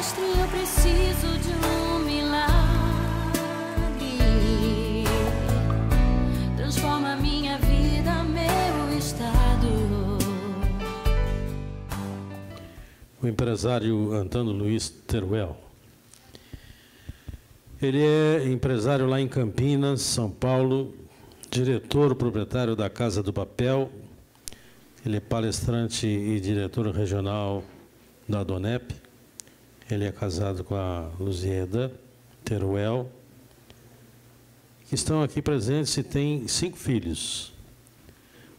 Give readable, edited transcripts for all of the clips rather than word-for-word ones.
Mestre, eu preciso de um milagre. Transforma minha vida, meu estado. O empresário Antônio Luiz Teruel. Ele é empresário lá em Campinas, São Paulo, diretor proprietário da Casa do Papel. Ele é palestrante e diretor regional da Adonep. Ele é casado com a Luzieda Teruel, que estão aqui presentes e tem 5 filhos.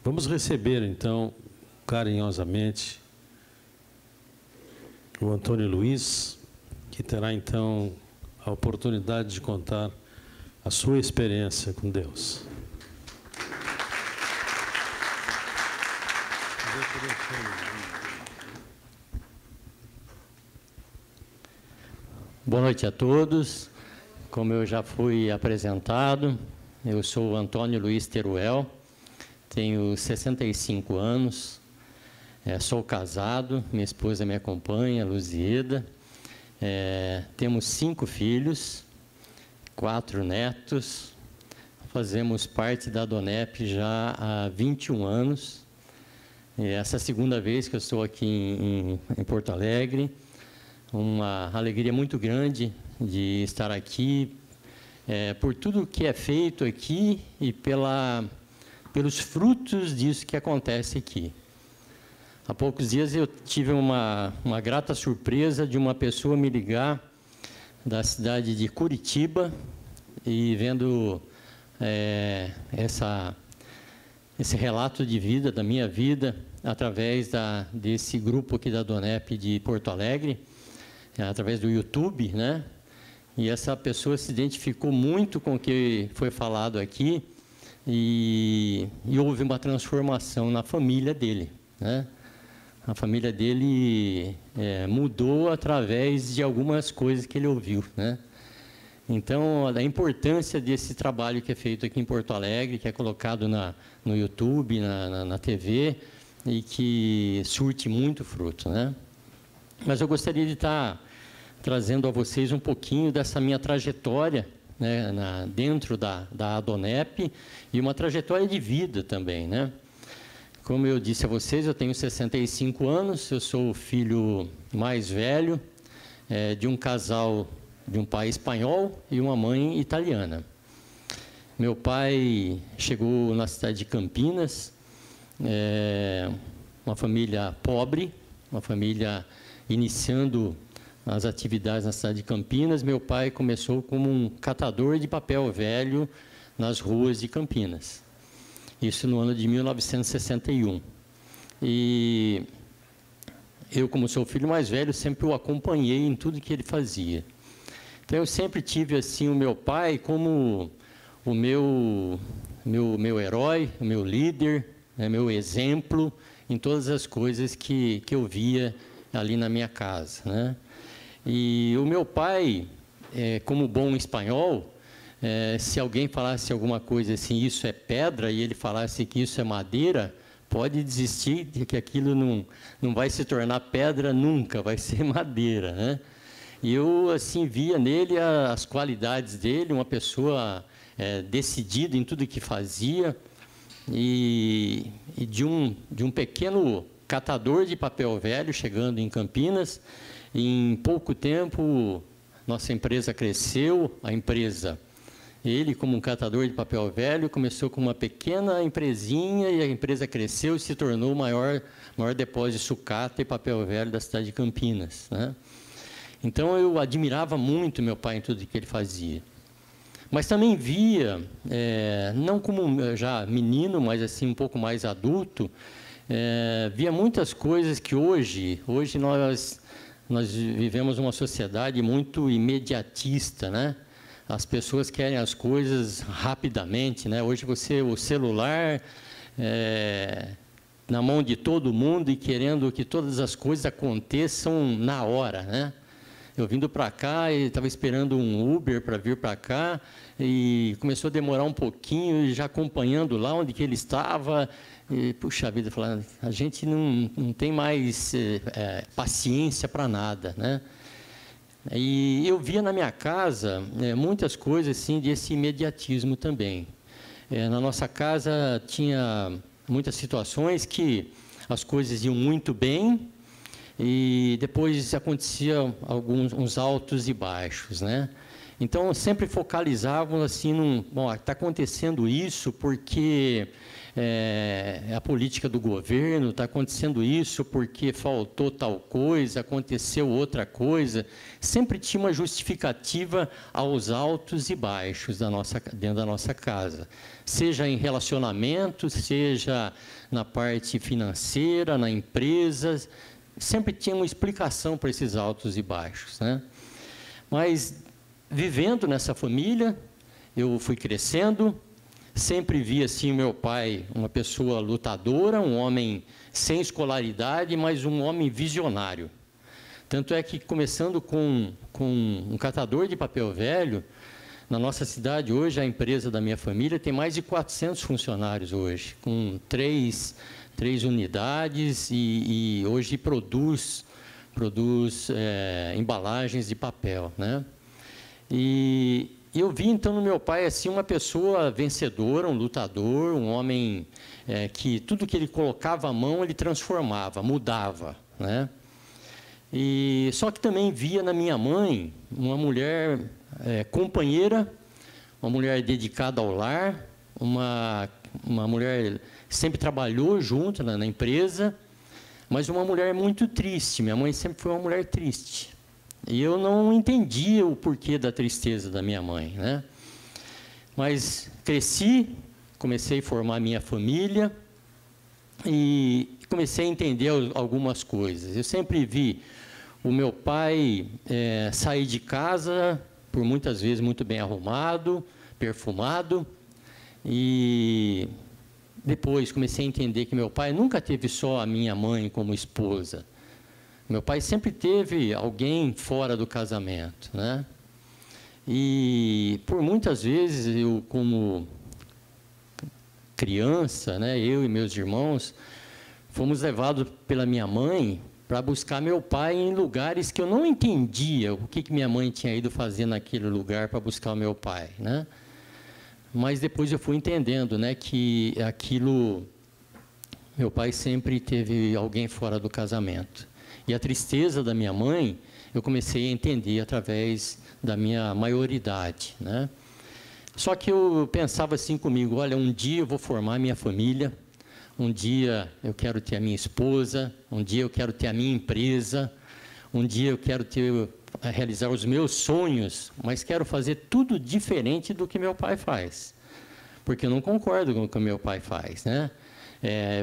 Vamos receber, então, carinhosamente, o Antônio Luiz, que terá, então, a oportunidade de contar a sua experiência com Deus. Boa noite a todos. Como eu já fui apresentado, eu sou o Antônio Luiz Teruel, tenho 65 anos, sou casado, minha esposa me acompanha, Luzieda. Temos 5 filhos, 4 netos, fazemos parte da Adonep já há 21 anos. Essa é a segunda vez que eu estou aqui em Porto Alegre. Uma alegria muito grande de estar aqui, por tudo que é feito aqui e pelos frutos disso que acontece aqui. Há poucos dias eu tive uma grata surpresa de uma pessoa me ligar da cidade de Curitiba e vendo esse relato de vida, da minha vida, através desse grupo aqui da Adonep de Porto Alegre, através do YouTube, né? E essa pessoa se identificou muito com o que foi falado aqui e houve uma transformação na família dele, né? A família dele mudou através de algumas coisas que ele ouviu, né? Então, a importância desse trabalho que é feito aqui em Porto Alegre, que é colocado no YouTube, na TV, e que surte muito fruto, né? Mas eu gostaria de estar trazendo a vocês um pouquinho dessa minha trajetória, né, dentro da Adonep, e uma trajetória de vida também, né? Como eu disse a vocês, eu tenho 65 anos, eu sou o filho mais velho de um casal de um pai espanhol e uma mãe italiana. Meu pai chegou na cidade de Campinas, uma família pobre, uma família iniciando as atividades na cidade de Campinas. Meu pai começou como um catador de papel velho nas ruas de Campinas. Isso no ano de 1961. E eu, como sou o filho mais velho, sempre o acompanhei em tudo que ele fazia. Então, eu sempre tive assim o meu pai como o meu herói, o meu líder, meu exemplo em todas as coisas que eu via ali na minha casa, né? E o meu pai, como bom espanhol, se alguém falasse alguma coisa assim, isso é pedra, e ele falasse que isso é madeira, pode desistir, de que aquilo não vai se tornar pedra nunca, vai ser madeira, né? E eu assim via nele as qualidades dele, uma pessoa decidida em tudo que fazia, e de um pequeno catador de papel velho chegando em Campinas. Em pouco tempo, nossa empresa cresceu. Ele, como um catador de papel velho, começou com uma pequena empresinha e a empresa cresceu e se tornou o maior depósito de sucata e papel velho da cidade de Campinas, né? Então, eu admirava muito meu pai em tudo que ele fazia. Mas também via, não como já menino, mas assim um pouco mais adulto, via muitas coisas que hoje nós vivemos uma sociedade muito imediatista, né? As pessoas querem as coisas rapidamente, né? Hoje o celular na mão de todo mundo e querendo que todas as coisas aconteçam na hora, né? Eu vindo para cá e estava esperando um Uber para vir para cá e começou a demorar um pouquinho, e já acompanhando lá onde que ele estava. E, puxa vida, falando, a gente não tem mais paciência para nada, né? E eu via na minha casa muitas coisas assim desse imediatismo também. Na nossa casa tinha muitas situações que as coisas iam muito bem e depois aconteciam uns altos e baixos, né? Então sempre focalizavam assim bom, está acontecendo isso porque a política do governo, está acontecendo isso porque faltou tal coisa, aconteceu outra coisa. Sempre tinha uma justificativa aos altos e baixos dentro da nossa casa, seja em relacionamentos, seja na parte financeira, na empresa, sempre tinha uma explicação para esses altos e baixos, né? Mas vivendo nessa família, eu fui crescendo. Sempre vi assim meu pai, uma pessoa lutadora, um homem sem escolaridade, mas um homem visionário. Tanto é que, começando com um catador de papel velho, na nossa cidade hoje, a empresa da minha família tem mais de 400 funcionários hoje, com três unidades e hoje produz embalagens de papel, né? E eu vi, então, no meu pai assim, uma pessoa vencedora, um lutador, um homem que tudo que ele colocava a mão, ele transformava, mudava, né? E só que também via na minha mãe uma mulher companheira, uma mulher dedicada ao lar, uma mulher que sempre trabalhou junto na empresa, mas uma mulher muito triste. Minha mãe sempre foi uma mulher triste. E eu não entendia o porquê da tristeza da minha mãe, né? Mas cresci, comecei a formar minha família e comecei a entender algumas coisas. Eu sempre vi o meu pai sair de casa, por muitas vezes muito bem arrumado, perfumado, e depois comecei a entender que meu pai nunca teve só a minha mãe como esposa. Meu pai sempre teve alguém fora do casamento, né? E por muitas vezes eu, como criança, né, eu e meus irmãos, fomos levados pela minha mãe para buscar meu pai em lugares que eu não entendia o que minha mãe tinha ido fazer naquele lugar para buscar o meu pai, né? Mas depois eu fui entendendo, né, que aquilo, meu pai sempre teve alguém fora do casamento. E a tristeza da minha mãe, eu comecei a entender através da minha maioridade, né? Só que eu pensava assim comigo, olha, um dia eu vou formar minha família, um dia eu quero ter a minha esposa, um dia eu quero ter a minha empresa, um dia eu quero realizar os meus sonhos, mas quero fazer tudo diferente do que meu pai faz, porque eu não concordo com o que meu pai faz, né?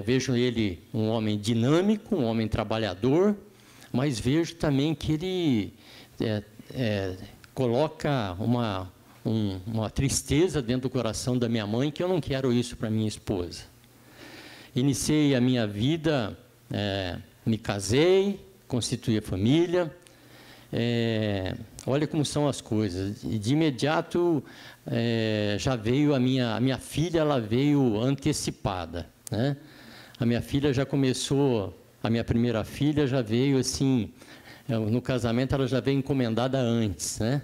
Vejo ele um homem dinâmico, um homem trabalhador, mas vejo também que ele coloca uma tristeza dentro do coração da minha mãe, que eu não quero isso para minha esposa. Iniciei a minha vida, me casei, constituí a família. Olha como são as coisas. E de imediato já veio a minha filha, ela veio antecipada, né? A minha filha já começou, a minha primeira filha já veio assim, no casamento ela já veio encomendada antes, né?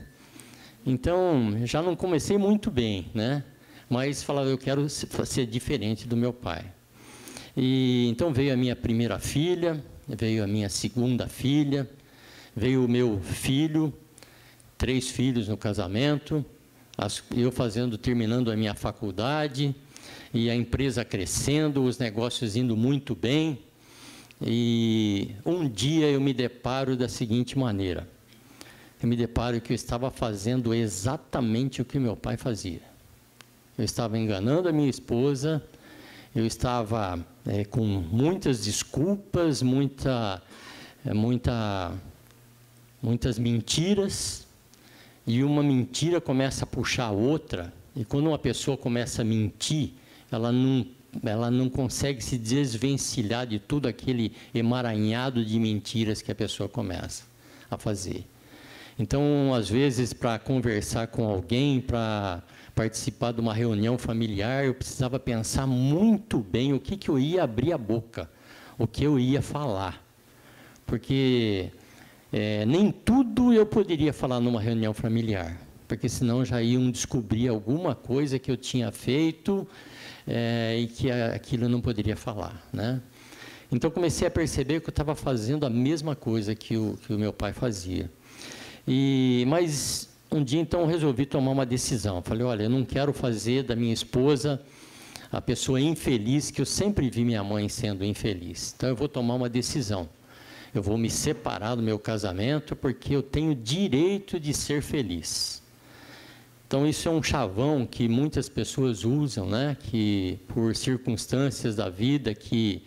Então, já não comecei muito bem, né? Mas falava, eu quero ser diferente do meu pai. E então veio a minha primeira filha, veio a minha segunda filha, veio o meu filho, 3 filhos no casamento, eu terminando a minha faculdade, e a empresa crescendo, os negócios indo muito bem. E um dia eu me deparo da seguinte maneira. Eu me deparo que eu estava fazendo exatamente o que meu pai fazia. Eu estava enganando a minha esposa, eu estava com muitas desculpas, muitas mentiras, e uma mentira começa a puxar a outra, e quando uma pessoa começa a mentir, ela não consegue se desvencilhar de tudo aquele emaranhado de mentiras que a pessoa começa a fazer. Então, às vezes, para conversar com alguém, para participar de uma reunião familiar, eu precisava pensar muito bem o que eu ia abrir a boca, o que eu ia falar. Porque nem tudo eu poderia falar numa reunião familiar, porque senão já iam descobrir alguma coisa que eu tinha feito e que aquilo eu não poderia falar, né? Então, comecei a perceber que eu estava fazendo a mesma coisa que o meu pai fazia. Mas um dia, então, resolvi tomar uma decisão. Falei, olha, eu não quero fazer da minha esposa a pessoa infeliz, que eu sempre vi minha mãe sendo infeliz. Então, eu vou tomar uma decisão. Eu vou me separar do meu casamento, porque eu tenho direito de ser feliz. Então, isso é um chavão que muitas pessoas usam, né? Que, por circunstâncias da vida, que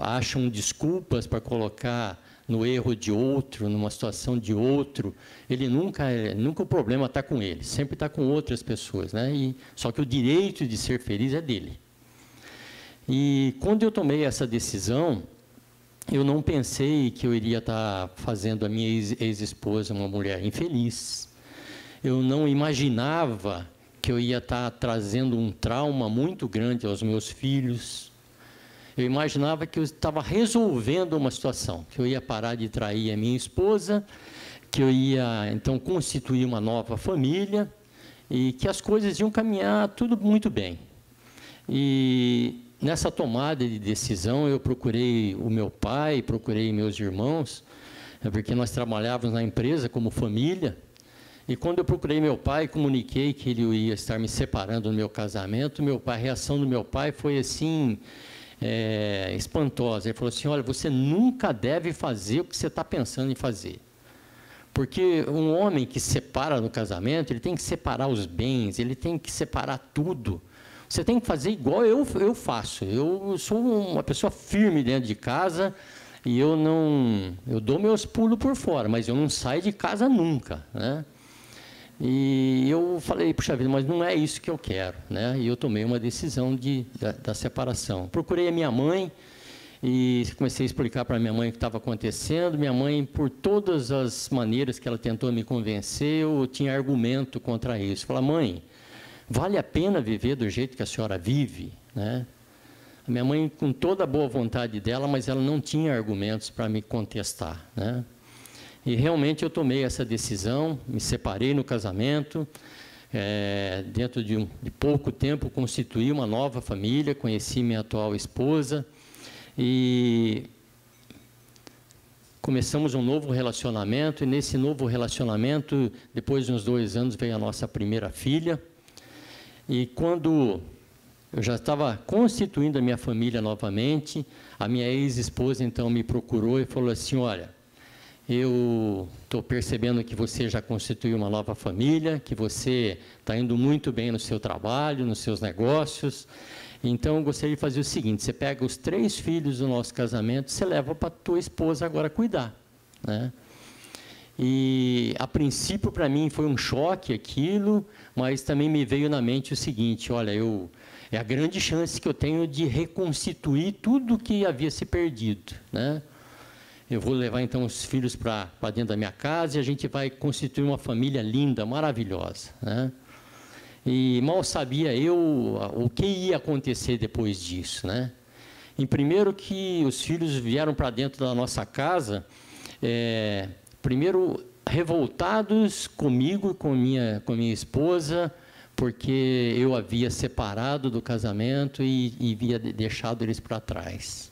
acham desculpas para colocar no erro de outro, numa situação de outro. Ele nunca o problema está com ele, sempre está com outras pessoas, né? Só que o direito de ser feliz é dele. E quando eu tomei essa decisão, eu não pensei que eu iria estar fazendo a minha ex-esposa uma mulher infeliz. Eu não imaginava que eu ia estar trazendo um trauma muito grande aos meus filhos. Eu imaginava que eu estava resolvendo uma situação, que eu ia parar de trair a minha esposa, que eu ia, então, constituir uma nova família e que as coisas iam caminhar tudo muito bem. E nessa tomada de decisão, eu procurei o meu pai, procurei meus irmãos, porque nós trabalhávamos na empresa como família. E quando eu procurei meu pai, comuniquei que ele ia estar me separando do meu casamento, a reação do meu pai foi assim... espantosa. Ele falou assim, olha, você nunca deve fazer o que você está pensando em fazer. Porque um homem que separa no casamento, ele tem que separar os bens, ele tem que separar tudo. Você tem que fazer igual eu faço. Eu sou uma pessoa firme dentro de casa e eu dou meus pulos por fora, mas eu não saio de casa nunca, né? E eu falei, puxa vida, mas não é isso que eu quero, né? E eu tomei uma decisão da separação. Procurei a minha mãe e comecei a explicar para a minha mãe o que estava acontecendo. Minha mãe, por todas as maneiras que ela tentou me convencer, eu tinha argumento contra isso. Falei, mãe, vale a pena viver do jeito que a senhora vive, né? A minha mãe, com toda a boa vontade dela, mas ela não tinha argumentos para me contestar, né? E realmente eu tomei essa decisão, me separei no casamento, dentro de pouco tempo constituí uma nova família, conheci minha atual esposa e começamos um novo relacionamento. E nesse novo relacionamento, depois de uns 2 anos, veio a nossa primeira filha. E quando eu já estava constituindo a minha família novamente, a minha ex-esposa então me procurou e falou assim, olha, eu estou percebendo que você já constituiu uma nova família, que você está indo muito bem no seu trabalho, nos seus negócios. Então, eu gostaria de fazer o seguinte, você pega os 3 filhos do nosso casamento, você leva para a tua esposa agora cuidar, né? E, a princípio, para mim, foi um choque aquilo, mas também me veio na mente o seguinte, olha, é a grande chance que eu tenho de reconstituir tudo que havia se perdido, né? Eu vou levar, então, os filhos para dentro da minha casa e a gente vai constituir uma família linda, maravilhosa, né? E mal sabia eu o que ia acontecer depois disso, né? Em primeiro que os filhos vieram para dentro da nossa casa, primeiro revoltados comigo e com minha esposa, porque eu havia separado do casamento e havia deixado eles para trás.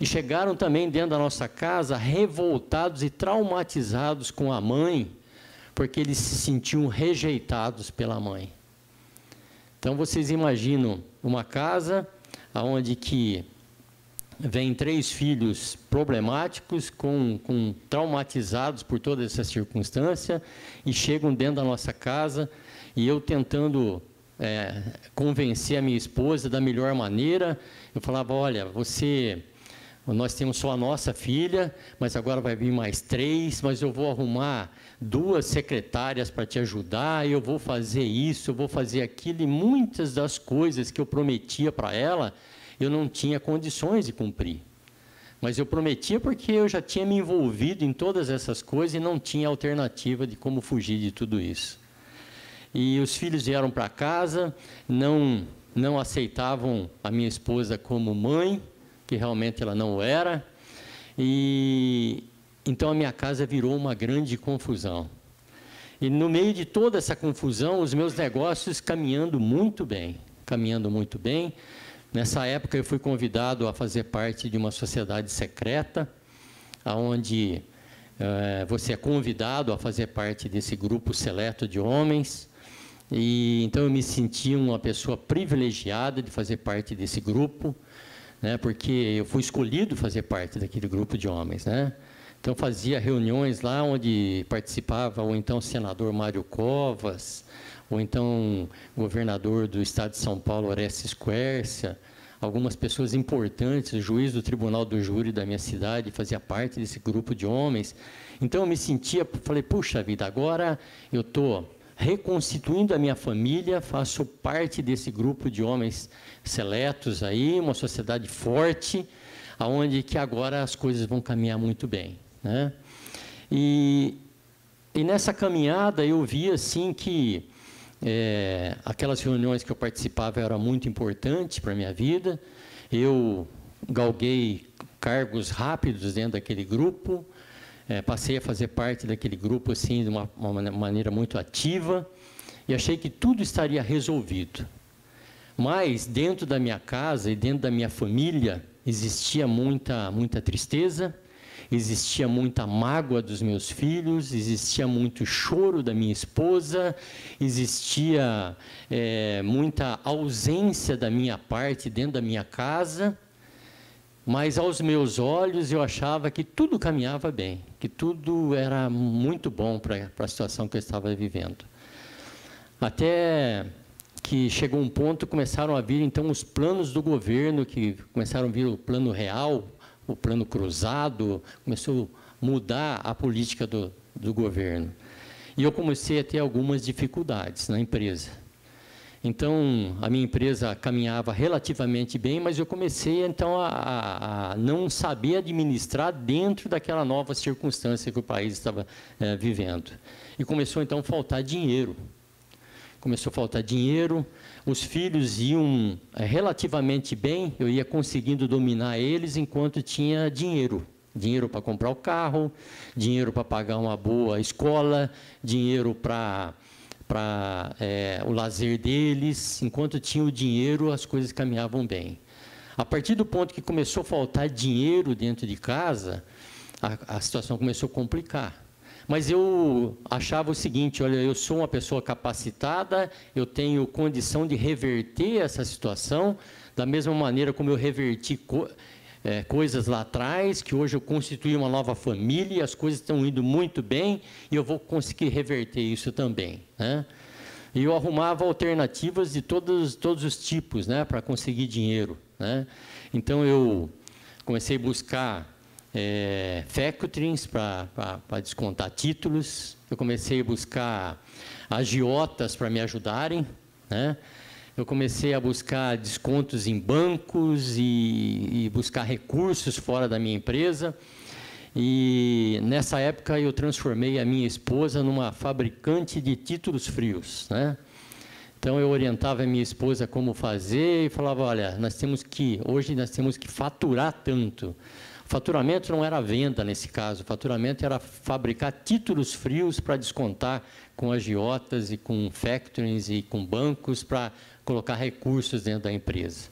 E chegaram também dentro da nossa casa revoltados e traumatizados com a mãe, porque eles se sentiam rejeitados pela mãe. Então, vocês imaginam uma casa onde que vem 3 filhos problemáticos, traumatizados por toda essa circunstância, e chegam dentro da nossa casa, e eu tentando convencer a minha esposa da melhor maneira. Eu falava, olha, nós temos só a nossa filha, mas agora vai vir mais 3, mas eu vou arrumar 2 secretárias para te ajudar, eu vou fazer isso, eu vou fazer aquilo, e muitas das coisas que eu prometia para ela, eu não tinha condições de cumprir. Mas eu prometia porque eu já tinha me envolvido em todas essas coisas e não tinha alternativa de como fugir de tudo isso. E os filhos vieram para casa, não aceitavam a minha esposa como mãe, que realmente ela não era, e Então a minha casa virou uma grande confusão. E no meio de toda essa confusão, os meus negócios caminhando muito bem. Nessa época eu fui convidado a fazer parte de uma sociedade secreta, onde você é convidado a fazer parte desse grupo seleto de homens. E então eu me senti uma pessoa privilegiada de fazer parte desse grupo, né, porque eu fui escolhido fazer parte daquele grupo de homens, né? Então fazia reuniões lá onde participava o então senador Mário Covas, ou então governador do estado de São Paulo, Orestes Quércia, algumas pessoas importantes, o juiz do tribunal do júri da minha cidade fazia parte desse grupo de homens. Então eu me sentia, falei, puxa vida, agora eu estou reconstituindo a minha família, faço parte desse grupo de homens seletos aí, uma sociedade forte, aonde que agora as coisas vão caminhar muito bem, né? E nessa caminhada eu vi assim que aquelas reuniões que eu participava eram muito importantes para a minha vida. Eu galguei cargos rápidos dentro daquele grupo, passei a fazer parte daquele grupo assim de uma maneira muito ativa e achei que tudo estaria resolvido. Mas dentro da minha casa e dentro da minha família existia muita tristeza, existia muita mágoa dos meus filhos, existia muito choro da minha esposa, existia muita ausência da minha parte dentro da minha casa. Mas aos meus olhos eu achava que tudo caminhava bem, que tudo era muito bom para a situação que eu estava vivendo. Até que chegou um ponto, começaram a vir então os planos do governo, que começaram a vir o plano real, o plano cruzado, começou a mudar a política do governo. E eu comecei a ter algumas dificuldades na empresa. Então, a minha empresa caminhava relativamente bem, mas eu comecei, então, a não saber administrar dentro daquela nova circunstância que o país estava vivendo. E começou, então, a faltar dinheiro. Começou a faltar dinheiro, os filhos iam relativamente bem, eu ia conseguindo dominar eles enquanto tinha dinheiro. Dinheiro para comprar o carro, dinheiro para pagar uma boa escola, dinheiro para o lazer deles. Enquanto tinha o dinheiro, as coisas caminhavam bem. A partir do ponto que começou a faltar dinheiro dentro de casa, a situação começou a complicar. Mas eu achava o seguinte, olha, eu sou uma pessoa capacitada, eu tenho condição de reverter essa situação, da mesma maneira como eu reverti coisas lá atrás, que hoje eu constituí uma nova família, e as coisas estão indo muito bem, e eu vou conseguir reverter isso também, né? E eu arrumava alternativas de todos os tipos, né, para conseguir dinheiro, né? Então, eu comecei a buscar factorings para descontar títulos, eu comecei a buscar agiotas para me ajudarem, né? Eu comecei a buscar descontos em bancos e buscar recursos fora da minha empresa. E nessa época eu transformei a minha esposa numa fabricante de títulos frios, né? Então eu orientava a minha esposa como fazer e falava, olha, hoje nós temos que faturar tanto. O faturamento não era venda nesse caso, o faturamento era fabricar títulos frios para descontar com agiotas e com factorings e com bancos para colocar recursos dentro da empresa.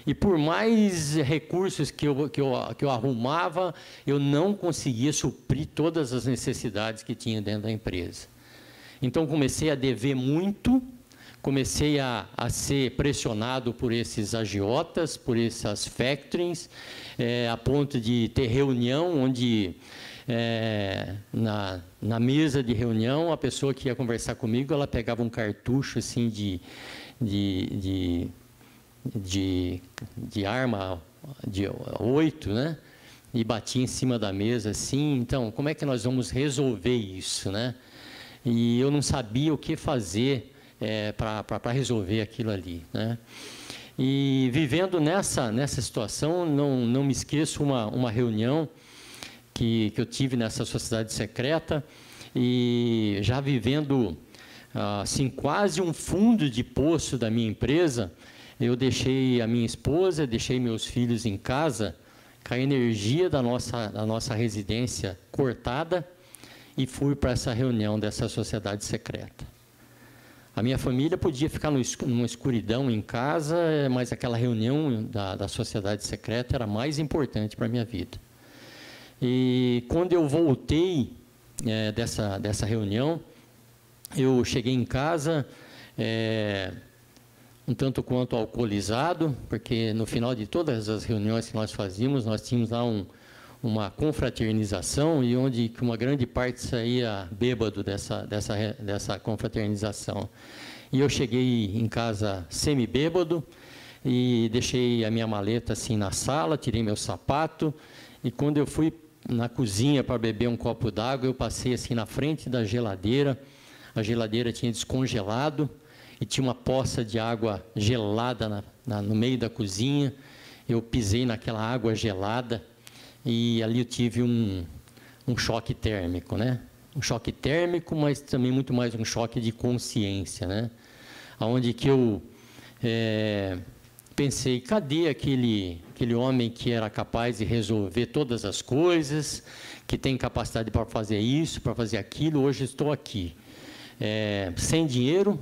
E por mais recursos que eu arrumava, eu não conseguia suprir todas as necessidades que tinha dentro da empresa. Então comecei a dever muito, comecei a ser pressionado por esses agiotas, por essas factorings, a ponto de ter reunião onde, na mesa de reunião, a pessoa que ia conversar comigo, ela pegava um cartucho assim de arma de 8, né? E batia em cima da mesa assim. Então, como é que nós vamos resolver isso, né? E eu não sabia o que fazer para resolver aquilo ali, né? E vivendo nessa situação, não me esqueço uma reunião que eu tive nessa sociedade secreta, e já vivendo assim, quase um fundo de poço da minha empresa, eu deixei a minha esposa, deixei meus filhos em casa com a energia da nossa residência cortada, e fui para essa reunião dessa sociedade secreta. A minha família podia ficar numa escuridão em casa, mas aquela reunião da sociedade secreta era mais importante para a minha vida. E quando eu voltei dessa reunião, eu cheguei em casa um tanto quanto alcoolizado, porque no final de todas as reuniões que nós fazíamos, nós tínhamos lá uma confraternização, e onde uma grande parte saía bêbado dessa confraternização. E eu cheguei em casa semi-bêbado, e deixei a minha maleta assim na sala, tirei meu sapato, e quando eu fui na cozinha para beber um copo d'água, eu passei assim na frente da geladeira, a geladeira tinha descongelado, e tinha uma poça de água gelada no meio da cozinha. Eu pisei naquela água gelada, e ali eu tive um choque térmico, né? Um choque térmico, mas também muito mais um choque de consciência, né? Onde que eu pensei, cadê aquele homem que era capaz de resolver todas as coisas, que tem capacidade para fazer isso, para fazer aquilo? Hoje estou aqui, sem dinheiro,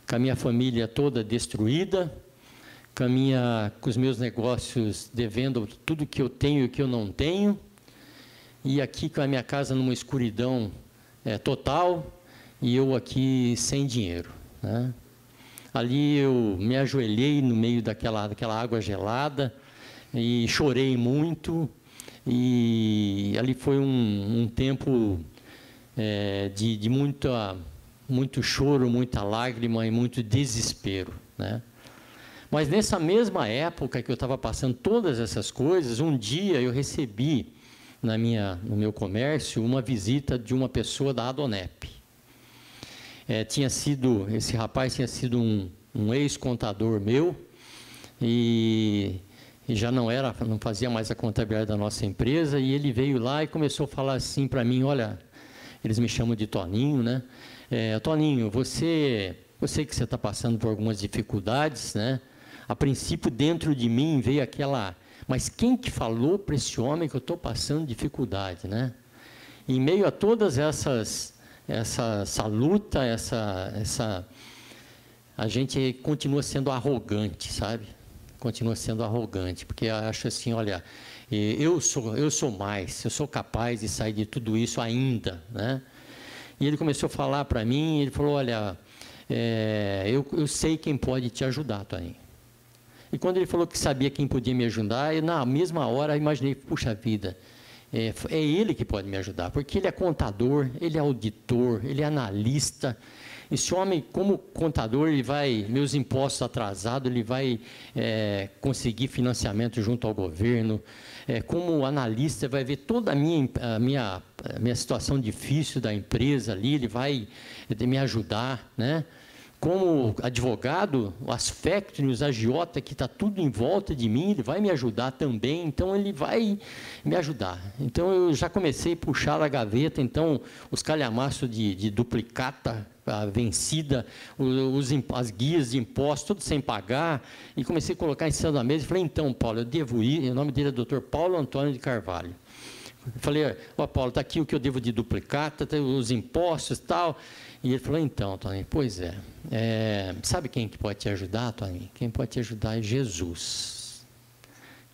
com a minha família toda destruída, com os meus negócios devendo tudo que eu tenho e que eu não tenho, e aqui com a minha casa numa escuridão total, e eu aqui sem dinheiro, né? Ali eu me ajoelhei no meio daquela água gelada e chorei muito, e ali foi um tempo de muito choro, muita lágrima e muito desespero, né? Mas nessa mesma época que eu estava passando todas essas coisas, um dia eu recebi no meu comércio uma visita de uma pessoa da Adonep. Esse rapaz tinha sido um ex-contador meu, e já não fazia mais a contabilidade da nossa empresa, e ele veio lá e começou a falar assim para mim, olha, eles me chamam de Toninho, né? Toninho, eu sei que você está passando por algumas dificuldades, né? A princípio, dentro de mim veio mas quem que falou para esse homem que eu estou passando dificuldade, né? Em meio a todas essa luta, a gente continua sendo arrogante, sabe? Continua sendo arrogante, porque acha assim, olha, eu sou capaz de sair de tudo isso ainda, né? E ele começou a falar para mim, ele falou, olha, eu sei quem pode te ajudar, Toninho. E quando ele falou que sabia quem podia me ajudar, eu, na mesma hora, imaginei, puxa vida, é ele que pode me ajudar, porque ele é contador, ele é auditor, ele é analista. Esse homem, como contador, meus impostos atrasados, ele vai conseguir financiamento junto ao governo. Como analista, vai ver toda a minha situação difícil da empresa ali, ele vai me ajudar, né? Como advogado, as factories, os agiota, que está tudo em volta de mim, ele vai me ajudar também, então ele vai me ajudar. Então eu já comecei a puxar a gaveta, então os calhamaços de duplicata vencida, as guias de impostos, tudo sem pagar, e comecei a colocar em cima da mesa e falei, então, Paulo, eu devo ir, o nome dele é Dr. Paulo Antônio de Carvalho. Eu falei, Paulo, está aqui o que eu devo de duplicata, os impostos e tal. E ele falou, então, Toninho, pois sabe quem que pode te ajudar, Toninho? Quem pode te ajudar é Jesus.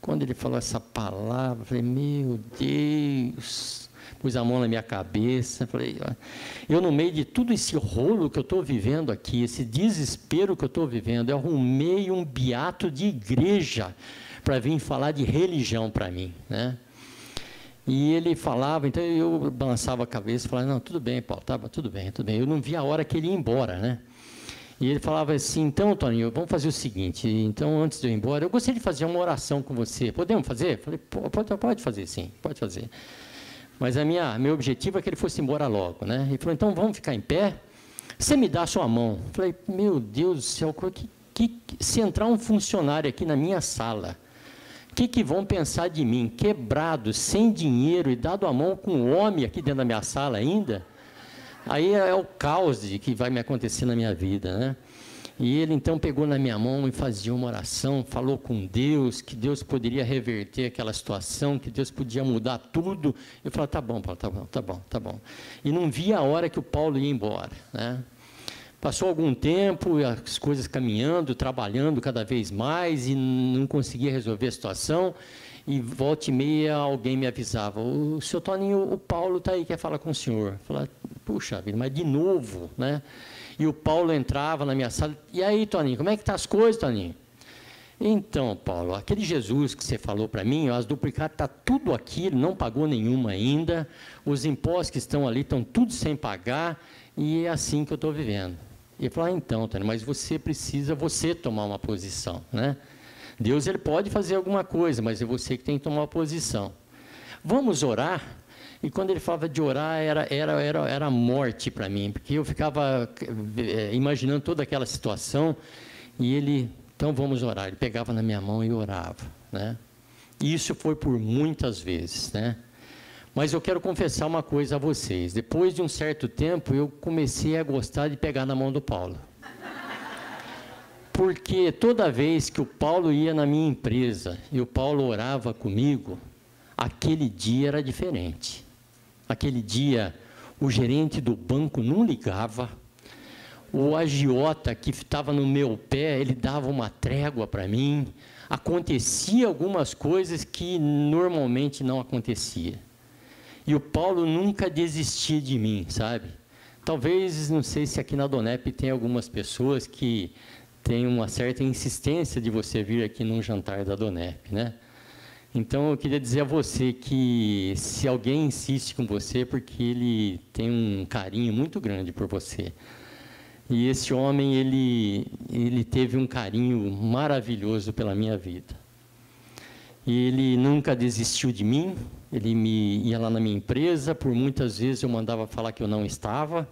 Quando ele falou essa palavra, eu falei, meu Deus, pus a mão na minha cabeça, falei, eu no meio de tudo esse rolo que eu estou vivendo aqui, esse desespero que eu estou vivendo, eu arrumei um beato de igreja para vir falar de religião para mim, né? E ele falava, então eu balançava a cabeça e falava, não, tudo bem, Paulo, tá, tudo bem. Eu não via a hora que ele ia embora, né? E ele falava assim, então, Toninho, vamos fazer o seguinte, então, antes de eu ir embora, eu gostaria de fazer uma oração com você, podemos fazer? Eu falei, pode fazer, sim, pode fazer. Mas meu objetivo é que ele fosse embora logo, né? Ele falou, então, vamos ficar em pé? Você me dá a sua mão. Eu falei, meu Deus do céu, se entrar um funcionário aqui na minha sala, o que vão pensar de mim? Quebrado, sem dinheiro e dado a mão com um homem aqui dentro da minha sala ainda? Aí é o caos que vai me acontecer na minha vida, né? E ele então pegou na minha mão e fazia uma oração, falou com Deus, que Deus poderia reverter aquela situação, que Deus podia mudar tudo. Eu falei, tá bom, Paulo, tá bom, tá bom, tá bom. E não via a hora que o Paulo ia embora, né? Passou algum tempo, as coisas caminhando, trabalhando cada vez mais e não conseguia resolver a situação. E volta e meia alguém me avisava, o senhor Toninho, o Paulo está aí, quer falar com o senhor. Eu falei, puxa vida, mas de novo, né? E o Paulo entrava na minha sala, e aí, Toninho, como é que estão as coisas, Toninho? Então, Paulo, aquele Jesus que você falou para mim, as duplicadas, está tudo aqui, ele não pagou nenhuma ainda, os impostos que estão ali estão tudo sem pagar, e é assim que eu estou vivendo. E ele falou, então, Toninho, mas você precisa tomar uma posição, né? Deus, ele pode fazer alguma coisa, mas é você que tem que tomar uma posição. Vamos orar? E quando ele falava de orar, era morte para mim, porque eu ficava imaginando toda aquela situação, e ele, então vamos orar. Ele pegava na minha mão e orava, né? E isso foi por muitas vezes, né? Mas eu quero confessar uma coisa a vocês. Depois de um certo tempo, eu comecei a gostar de pegar na mão do Paulo. Porque toda vez que o Paulo ia na minha empresa e o Paulo orava comigo, aquele dia era diferente. Aquele dia, o gerente do banco não ligava, o agiota que estava no meu pé, ele dava uma trégua para mim, acontecia algumas coisas que normalmente não acontecia. E o Paulo nunca desistia de mim, sabe? Talvez, não sei se aqui na Donep tem algumas pessoas que têm uma certa insistência de você vir aqui num jantar da Donep, né? Então, eu queria dizer a você que se alguém insiste com você, porque ele tem um carinho muito grande por você. E esse homem, ele teve um carinho maravilhoso pela minha vida. E ele nunca desistiu de mim, ele ia lá na minha empresa, por muitas vezes eu mandava falar que eu não estava,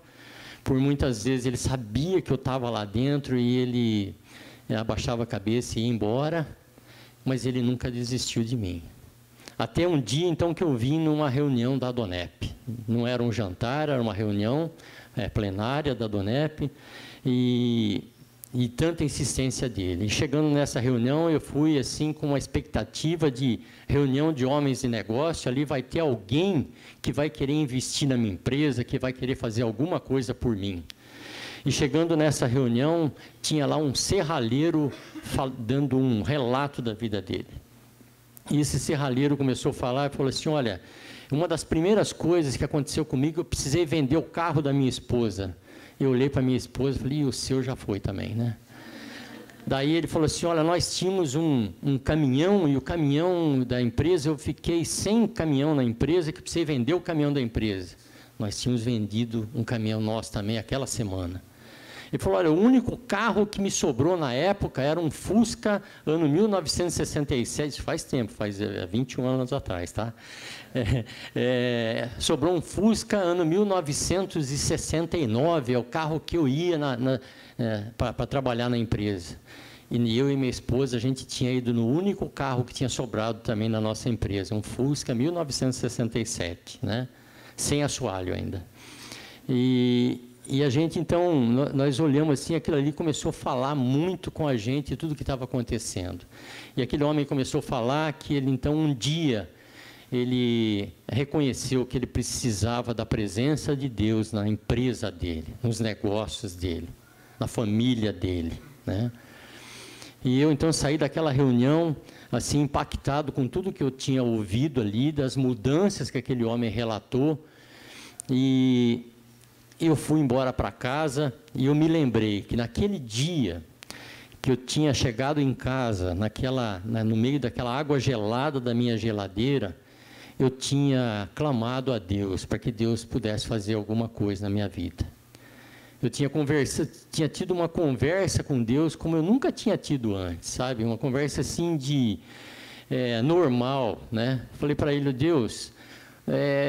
por muitas vezes ele sabia que eu estava lá dentro e ele abaixava a cabeça e ia embora, mas ele nunca desistiu de mim. Até um dia, então, que eu vim numa reunião da Donep. Não era um jantar, era uma reunião plenária da Donep, e tanta insistência dele. E chegando nessa reunião, eu fui assim com uma expectativa de reunião de homens de negócio, ali vai ter alguém que vai querer investir na minha empresa, que vai querer fazer alguma coisa por mim. E chegando nessa reunião, tinha lá um serralheiro dando um relato da vida dele. E esse serralheiro começou a falar e falou assim, olha, uma das primeiras coisas que aconteceu comigo, eu precisei vender o carro da minha esposa. Eu olhei para minha esposa e falei, e o seu já foi também, né? Daí ele falou assim, olha, nós tínhamos um caminhão, e o caminhão da empresa, eu fiquei sem caminhão na empresa, que precisei vender o caminhão da empresa. Nós tínhamos vendido um caminhão nosso também aquela semana. Ele falou, olha, o único carro que me sobrou na época era um Fusca, ano 1967, faz tempo, faz 21 anos atrás, tá? Sobrou um Fusca, ano 1969, é o carro que eu ia para trabalhar na empresa. E eu e minha esposa, a gente tinha ido no único carro que tinha sobrado também na nossa empresa, um Fusca 1967, né? Sem assoalho ainda. E a gente, então, nós olhamos assim, aquilo ali começou a falar muito com a gente, tudo o que estava acontecendo. E aquele homem começou a falar que ele, então, um dia, ele reconheceu que ele precisava da presença de Deus na empresa dele, nos negócios dele, na família dele, né? E eu, então, saí daquela reunião, assim, impactado com tudo que eu tinha ouvido ali, das mudanças que aquele homem relatou, e eu fui embora para casa e eu me lembrei que naquele dia que eu tinha chegado em casa, no meio daquela água gelada da minha geladeira, eu tinha clamado a Deus para que Deus pudesse fazer alguma coisa na minha vida. Eu tinha tido uma conversa com Deus como eu nunca tinha tido antes, sabe? Uma conversa assim normal, né? Falei para ele, Deus,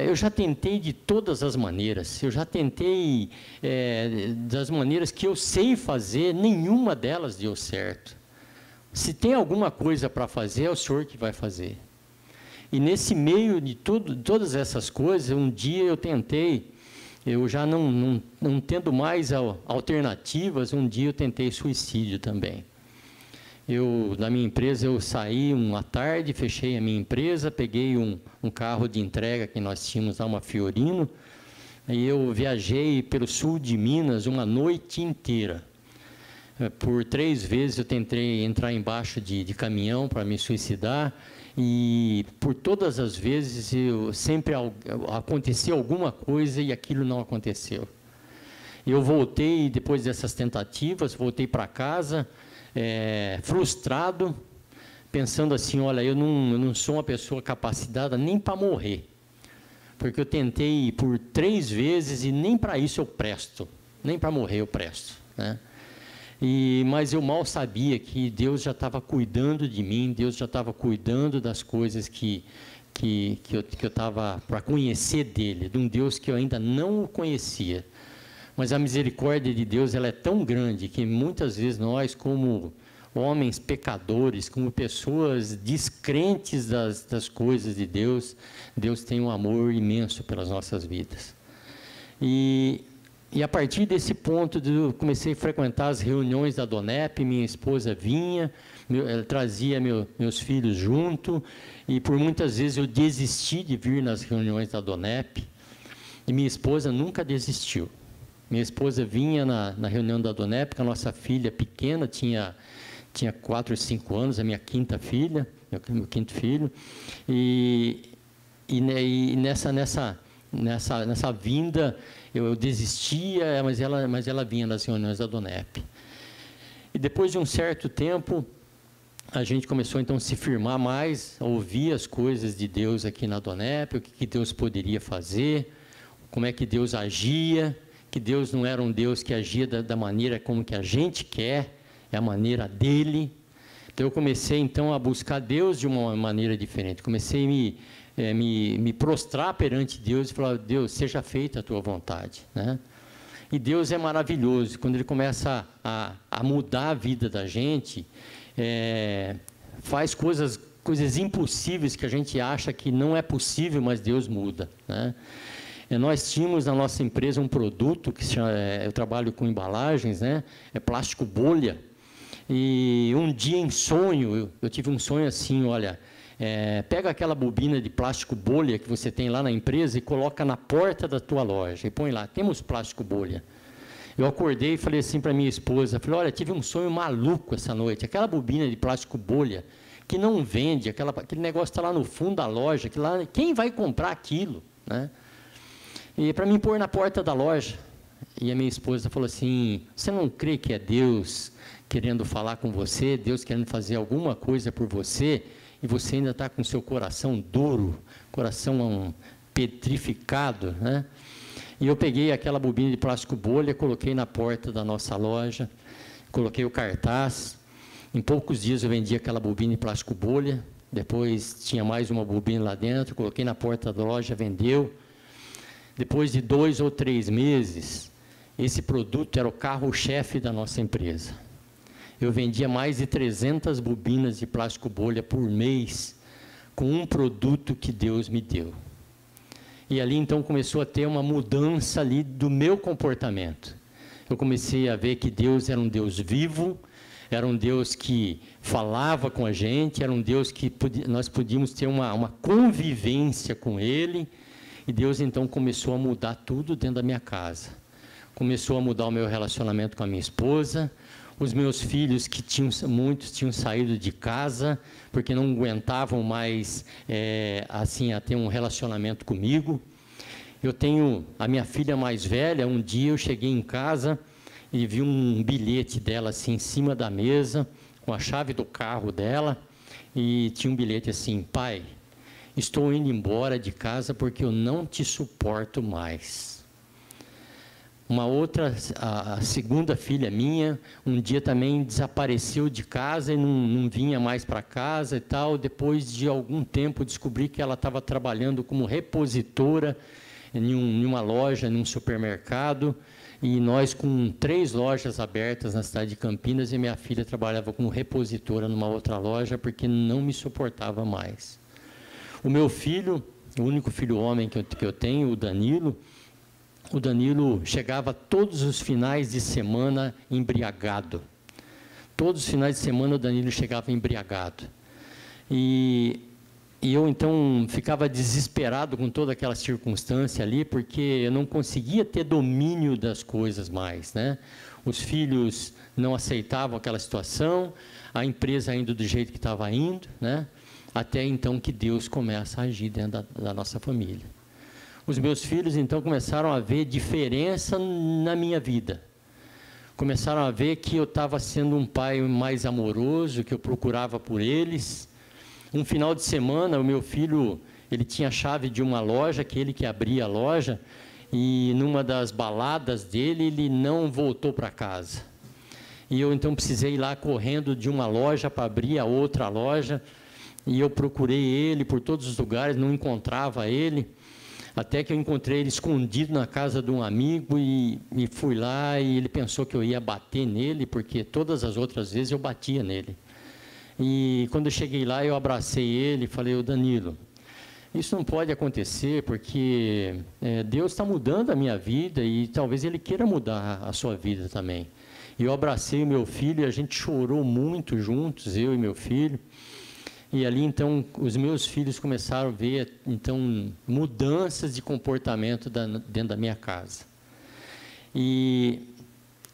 eu já tentei de todas as maneiras, eu já tentei das maneiras que eu sei fazer, nenhuma delas deu certo. Se tem alguma coisa para fazer, é o Senhor que vai fazer. E nesse meio de todas essas coisas, um dia eu tentei eu já não tendo mais alternativas, um dia eu tentei suicídio também. Da minha empresa, eu saí uma tarde, fechei a minha empresa, peguei um carro de entrega que nós tínhamos lá, uma Fiorino, e eu viajei pelo sul de Minas uma noite inteira. Por 3 vezes eu tentei entrar embaixo de caminhão para me suicidar, e por todas as vezes sempre acontecia alguma coisa e aquilo não aconteceu. Eu voltei, depois dessas tentativas, voltei para casa, frustrado, pensando assim, olha, eu não sou uma pessoa capacitada nem para morrer, porque eu tentei por 3 vezes e nem para isso eu presto, nem para morrer eu presto, né? Mas eu mal sabia que Deus já estava cuidando de mim, Deus já estava cuidando das coisas que eu estava para conhecer dele, de um Deus que eu ainda não conhecia. Mas a misericórdia de Deus, ela é tão grande que muitas vezes nós, como homens pecadores, como pessoas descrentes das coisas de Deus, Deus tem um amor imenso pelas nossas vidas. E a partir desse ponto, eu comecei a frequentar as reuniões da Donep, minha esposa vinha, ela trazia meus filhos junto, e por muitas vezes eu desisti de vir nas reuniões da Donep, e minha esposa nunca desistiu. Minha esposa vinha na reunião da Donep, porque a nossa filha pequena tinha 4 ou 5 anos, a minha quinta filha, meu quinto filho, e nessa vinda eu desistia, mas ela vinha nas reuniões da Donep. E depois de um certo tempo, a gente começou então a se firmar mais, a ouvir as coisas de Deus aqui na Donep, o que Deus poderia fazer, como é que Deus agia, que Deus não era um Deus que agia da maneira como que a gente quer, é a maneira dele. Então eu comecei então a buscar Deus de uma maneira diferente, comecei a me prostrar perante Deus e falar, Deus, seja feita a tua vontade, né? E Deus é maravilhoso, quando Ele começa a mudar a vida da gente, faz coisas impossíveis que a gente acha que não é possível, mas Deus muda, né? Nós tínhamos na nossa empresa um produto que se chama, eu trabalho com embalagens, né? É plástico bolha. E um dia em sonho, eu tive um sonho assim, olha, pega aquela bobina de plástico bolha que você tem lá na empresa e coloca na porta da tua loja e põe lá, temos plástico bolha. Eu acordei e falei assim para minha esposa, falei, olha, tive um sonho maluco essa noite, aquela bobina de plástico bolha que não vende, aquele negócio está lá no fundo da loja, quem vai comprar aquilo, né? E para mim pôr na porta da loja. E a minha esposa falou assim, você não crê que é Deus querendo falar com você, Deus querendo fazer alguma coisa por você, e você ainda está com seu coração duro, coração petrificado, né? E eu peguei aquela bobina de plástico bolha, coloquei na porta da nossa loja, coloquei o cartaz, em poucos dias eu vendi aquela bobina de plástico bolha, depois tinha mais uma bobina lá dentro, coloquei na porta da loja, vendeu. Depois de 2 ou 3 meses, esse produto era o carro-chefe da nossa empresa. Eu vendia mais de 300 bobinas de plástico bolha por mês, com um produto que Deus me deu. E ali então começou a ter uma mudança ali do meu comportamento. Eu comecei a ver que Deus era um Deus vivo, era um Deus que falava com a gente, era um Deus que nós podíamos ter uma convivência com Ele. E Deus então começou a mudar tudo dentro da minha casa. Começou a mudar o meu relacionamento com a minha esposa, os meus filhos, que muitos tinham saído de casa, porque não aguentavam mais assim, a ter um relacionamento comigo. Eu tenho a minha filha mais velha, um dia eu cheguei em casa e vi um bilhete dela assim em cima da mesa, com a chave do carro dela, e tinha um bilhete assim, pai, estou indo embora de casa porque eu não te suporto mais. Uma outra, a segunda filha minha, um dia também desapareceu de casa e não vinha mais para casa e tal. Depois de algum tempo, descobri que ela estava trabalhando como repositora em uma loja, em um supermercado. E nós com 3 lojas abertas na cidade de Campinas, e minha filha trabalhava como repositora numa outra loja porque não me suportava mais. O meu filho, o único filho homem que eu tenho, o Danilo, o Danilo chegava todos os finais de semana embriagado. Todos os finais de semana o Danilo chegava embriagado. E eu, então, ficava desesperado com toda aquela circunstância ali, porque eu não conseguia ter domínio das coisas mais, né? Os filhos não aceitavam aquela situação, a empresa indo do jeito que estava indo, né? Até então que Deus começa a agir dentro da nossa família. Os meus filhos, então, começaram a ver diferença na minha vida. Começaram a ver que eu estava sendo um pai mais amoroso, que eu procurava por eles. Um final de semana, o meu filho, ele tinha a chave de uma loja, que ele que abria a loja, e numa das baladas dele, ele não voltou para casa. E eu, então, precisei ir lá correndo de uma loja para abrir a outra loja, e eu procurei ele por todos os lugares, não encontrava ele, até que eu encontrei ele escondido na casa de um amigo, e fui lá, e ele pensou que eu ia bater nele, porque todas as outras vezes eu batia nele. E quando eu cheguei lá, eu abracei ele e falei: ô Danilo, isso não pode acontecer, porque Deus está mudando a minha vida e talvez Ele queira mudar a sua vida também. E eu abracei o meu filho e a gente chorou muito juntos, eu e meu filho. E ali, então, os meus filhos começaram a ver, então, mudanças de comportamento dentro da minha casa. E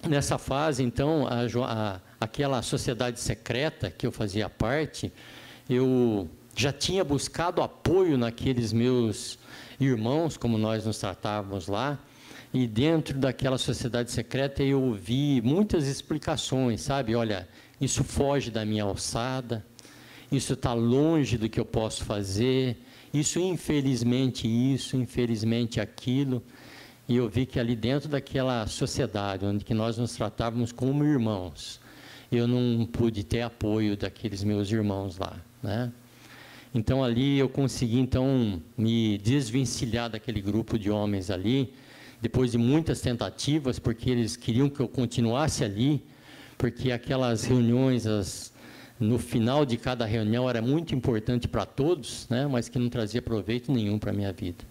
nessa fase, então, aquela sociedade secreta que eu fazia parte, eu já tinha buscado apoio naqueles meus irmãos, como nós nos tratávamos lá, e dentro daquela sociedade secreta eu ouvi muitas explicações, sabe? Olha, isso foge da minha alçada, isso está longe do que eu posso fazer, isso infelizmente aquilo. E eu vi que ali dentro daquela sociedade, onde que nós nos tratávamos como irmãos, eu não pude ter apoio daqueles meus irmãos lá, né? Então, ali eu consegui, então, me desvencilhar daquele grupo de homens ali, depois de muitas tentativas, porque eles queriam que eu continuasse ali, porque aquelas reuniões, no final de cada reunião, era muito importante para todos, né? Mas que não trazia proveito nenhum para a minha vida.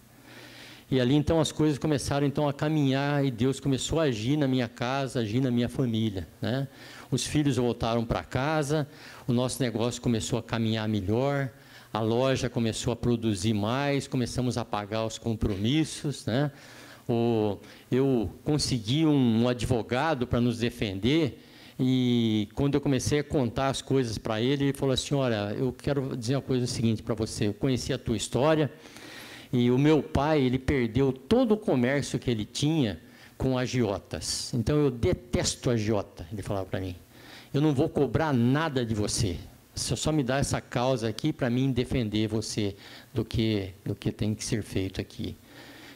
E ali, então, as coisas começaram, então, a caminhar, e Deus começou a agir na minha casa, agir na minha família, né? Os filhos voltaram para casa, o nosso negócio começou a caminhar melhor, a loja começou a produzir mais, começamos a pagar os compromissos, né? Eu consegui um advogado para nos defender, e quando eu comecei a contar as coisas para ele, ele falou assim: olha, eu quero dizer uma coisa seguinte para você, eu conheci a tua história, e o meu pai, ele perdeu todo o comércio que ele tinha com agiotas. Então, eu detesto agiota, ele falava para mim. Eu não vou cobrar nada de você. Você só me dá essa causa aqui para mim defender você do que tem que ser feito aqui.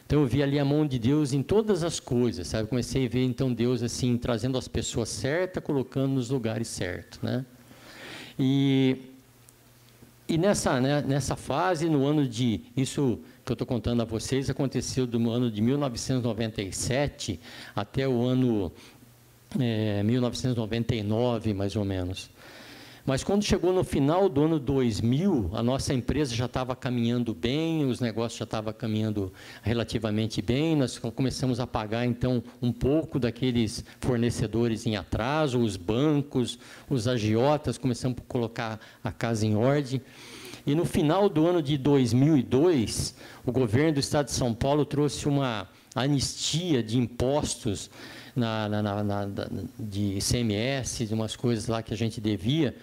Então, eu vi ali a mão de Deus em todas as coisas, sabe? Comecei a ver, então, Deus, assim, trazendo as pessoas certas, colocando nos lugares certos, né? E nessa fase, no ano de... Isso que eu estou contando a vocês, aconteceu do ano de 1997 até o ano 1999, mais ou menos. Mas quando chegou no final do ano 2000, a nossa empresa já estava caminhando bem, os negócios já estavam caminhando relativamente bem, nós começamos a pagar, então, um pouco daqueles fornecedores em atraso, os bancos, os agiotas, começamos a colocar a casa em ordem. E no final do ano de 2002, o governo do Estado de São Paulo trouxe uma anistia de impostos de ICMS, de umas coisas lá que a gente devia.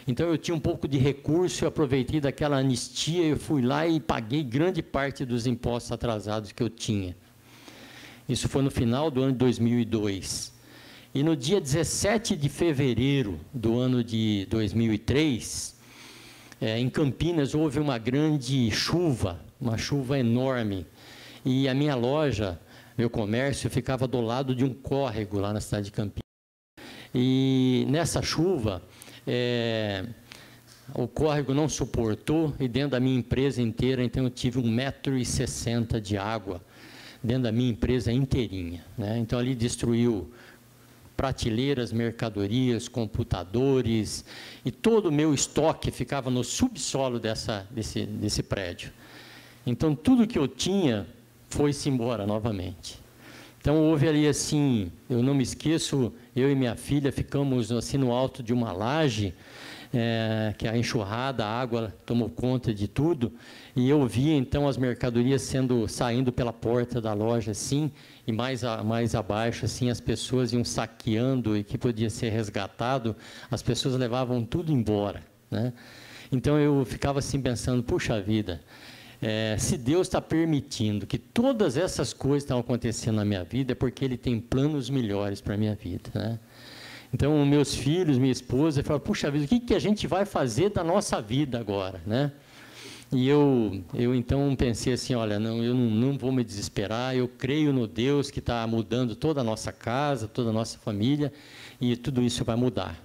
Então, eu tinha um pouco de recurso, eu aproveitei daquela anistia, eu fui lá e paguei grande parte dos impostos atrasados que eu tinha. Isso foi no final do ano de 2002. E no dia 17 de fevereiro do ano de 2003... em Campinas houve uma grande chuva, uma chuva enorme, e a minha loja, meu comércio, ficava do lado de um córrego lá na cidade de Campinas. E nessa chuva, o córrego não suportou, e dentro da minha empresa inteira, então eu tive 1,60 m de água, dentro da minha empresa inteirinha, né? Então ali destruiu prateleiras, mercadorias, computadores, e todo o meu estoque ficava no subsolo desse prédio. Então, tudo que eu tinha foi-se embora novamente. Então, houve ali assim, eu não me esqueço, eu e minha filha ficamos assim no alto de uma laje, que a enxurrada, a água tomou conta de tudo, e eu via então as mercadorias saindo pela porta da loja assim, e mais abaixo assim as pessoas iam saqueando e que podia ser resgatado, as pessoas levavam tudo embora, né? Então eu ficava assim pensando, puxa vida, se Deus está permitindo que todas essas coisas estão acontecendo na minha vida, é porque Ele tem planos melhores para a minha vida, né? Então, meus filhos, minha esposa, falaram, puxa vida, o que a gente vai fazer da nossa vida agora, né? E eu então pensei assim, olha, eu não vou me desesperar, eu creio no Deus que está mudando toda a nossa casa, toda a nossa família, e tudo isso vai mudar.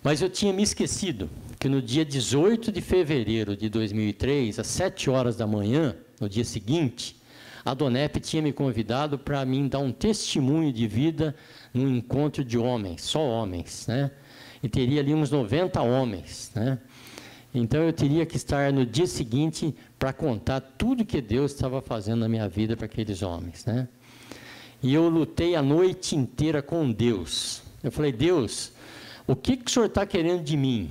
Mas eu tinha me esquecido que no dia 18 de fevereiro de 2003, às 7 horas da manhã, no dia seguinte, a Donep tinha me convidado para mim dar um testemunho de vida num encontro de homens, só homens, né? E teria ali uns 90 homens, né? Então eu teria que estar no dia seguinte para contar tudo que Deus estava fazendo na minha vida para aqueles homens, né? E eu lutei a noite inteira com Deus. Eu falei, Deus, o que o Senhor está querendo de mim?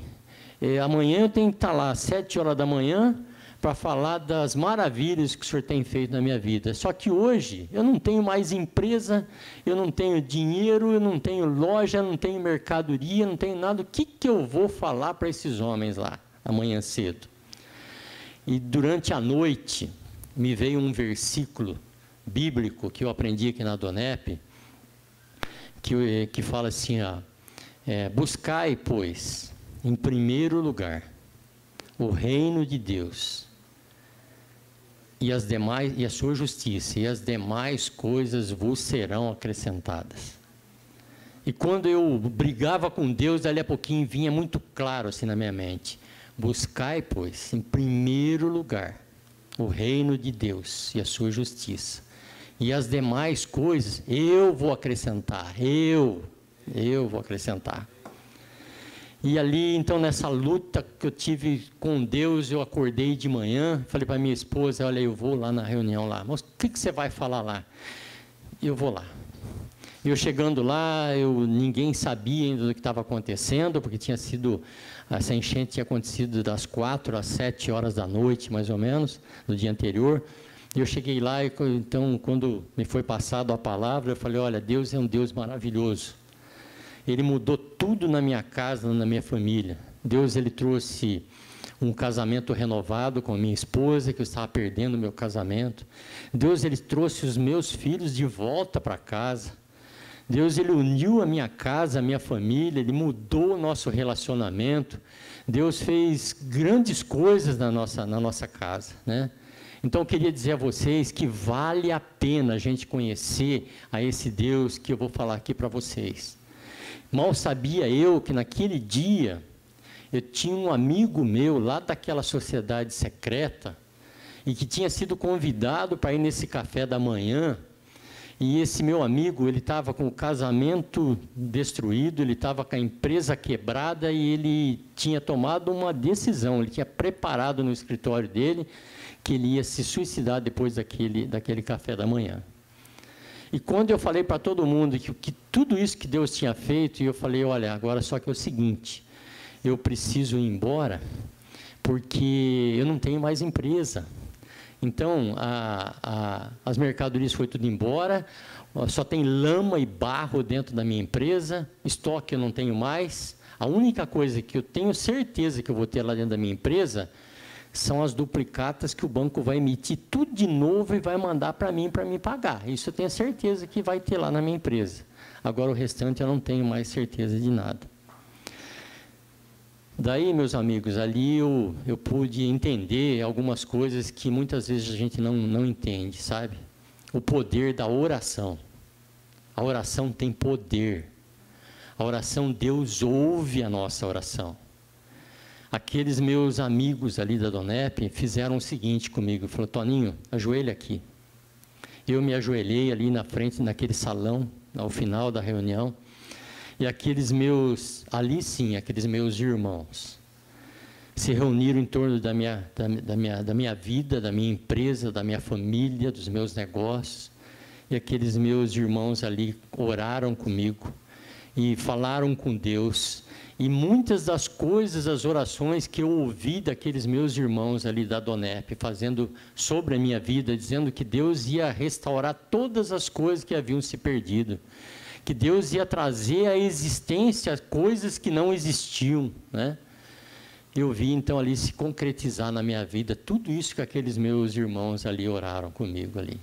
Amanhã eu tenho que estar lá às 7 horas da manhã para falar das maravilhas que o Senhor tem feito na minha vida. Só que hoje eu não tenho mais empresa, eu não tenho dinheiro, eu não tenho loja, eu não tenho mercadoria, não tenho nada. O que eu vou falar para esses homens lá, amanhã cedo? E durante a noite me veio um versículo bíblico que eu aprendi aqui na Donep, que fala assim, buscai, pois, em primeiro lugar, o reino de Deus e a sua justiça, e as demais coisas vos serão acrescentadas. E quando eu brigava com Deus, dali a pouquinho vinha muito claro assim na minha mente, buscai, pois, em primeiro lugar, o reino de Deus e a sua justiça, e as demais coisas eu vou acrescentar, eu vou acrescentar. E ali, então, nessa luta que eu tive com Deus, eu acordei de manhã, falei para minha esposa, olha, eu vou lá na reunião lá. Mas o que você vai falar lá? Eu vou lá. Eu chegando lá, ninguém sabia ainda do que estava acontecendo, porque essa enchente tinha acontecido das 4 às 7 horas da noite, mais ou menos, no dia anterior. Eu cheguei lá, então, quando me foi passado a palavra, eu falei, olha, Deus é um Deus maravilhoso. Ele mudou tudo na minha casa, na minha família. Deus, Ele trouxe um casamento renovado com a minha esposa, que eu estava perdendo o meu casamento. Deus, Ele trouxe os meus filhos de volta para casa. Deus, Ele uniu a minha casa, a minha família, Ele mudou o nosso relacionamento. Deus fez grandes coisas na nossa casa, né? Então, eu queria dizer a vocês que vale a pena a gente conhecer a esse Deus que eu vou falar aqui para vocês. Mal sabia eu que naquele dia eu tinha um amigo meu lá daquela sociedade secreta e que tinha sido convidado para ir nesse café da manhã. E esse meu amigo, ele estava com o casamento destruído, ele estava com a empresa quebrada e ele tinha tomado uma decisão, ele tinha preparado no escritório dele que ele ia se suicidar depois daquele café da manhã. E quando eu falei para todo mundo que tudo isso que Deus tinha feito, eu falei, olha, agora só que é o seguinte, eu preciso ir embora, porque eu não tenho mais empresa. Então, as mercadorias foi tudo embora, só tem lama e barro dentro da minha empresa, estoque eu não tenho mais. A única coisa que eu tenho certeza que eu vou ter lá dentro da minha empresa são as duplicatas que o banco vai emitir tudo de novo e vai mandar para mim pagar. Isso eu tenho certeza que vai ter lá na minha empresa. Agora, o restante eu não tenho mais certeza de nada. Daí, meus amigos, ali eu pude entender algumas coisas que muitas vezes a gente não entende, sabe? O poder da oração. A oração tem poder. A oração, Deus ouve a nossa oração. Aqueles meus amigos ali da Donep fizeram o seguinte comigo, falaram, Toninho, ajoelha aqui. Eu me ajoelhei ali na frente, naquele salão, ao final da reunião, e aqueles meus irmãos, se reuniram em torno da minha vida, da minha empresa, da minha família, dos meus negócios, e aqueles meus irmãos ali oraram comigo e falaram com Deus. E muitas das coisas, as orações que eu ouvi daqueles meus irmãos ali da Donep, fazendo sobre a minha vida, dizendo que Deus ia restaurar todas as coisas que haviam se perdido, que Deus ia trazer à existência coisas que não existiam, né? Eu vi então ali se concretizar na minha vida tudo isso que aqueles meus irmãos ali oraram comigo ali.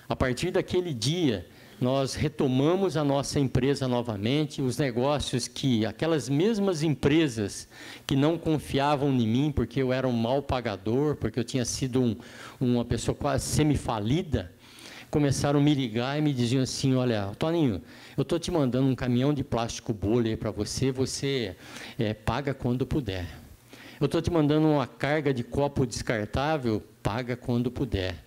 A partir daquele dia, nós retomamos a nossa empresa novamente, os negócios que, aquelas mesmas empresas que não confiavam em mim, porque eu era um mau pagador, porque eu tinha sido uma pessoa quase semifalida, começaram a me ligar e me diziam assim: olha, Toninho, eu estou te mandando um caminhão de plástico bolha aí para você, você paga quando puder. Eu estou te mandando uma carga de copo descartável, paga quando puder.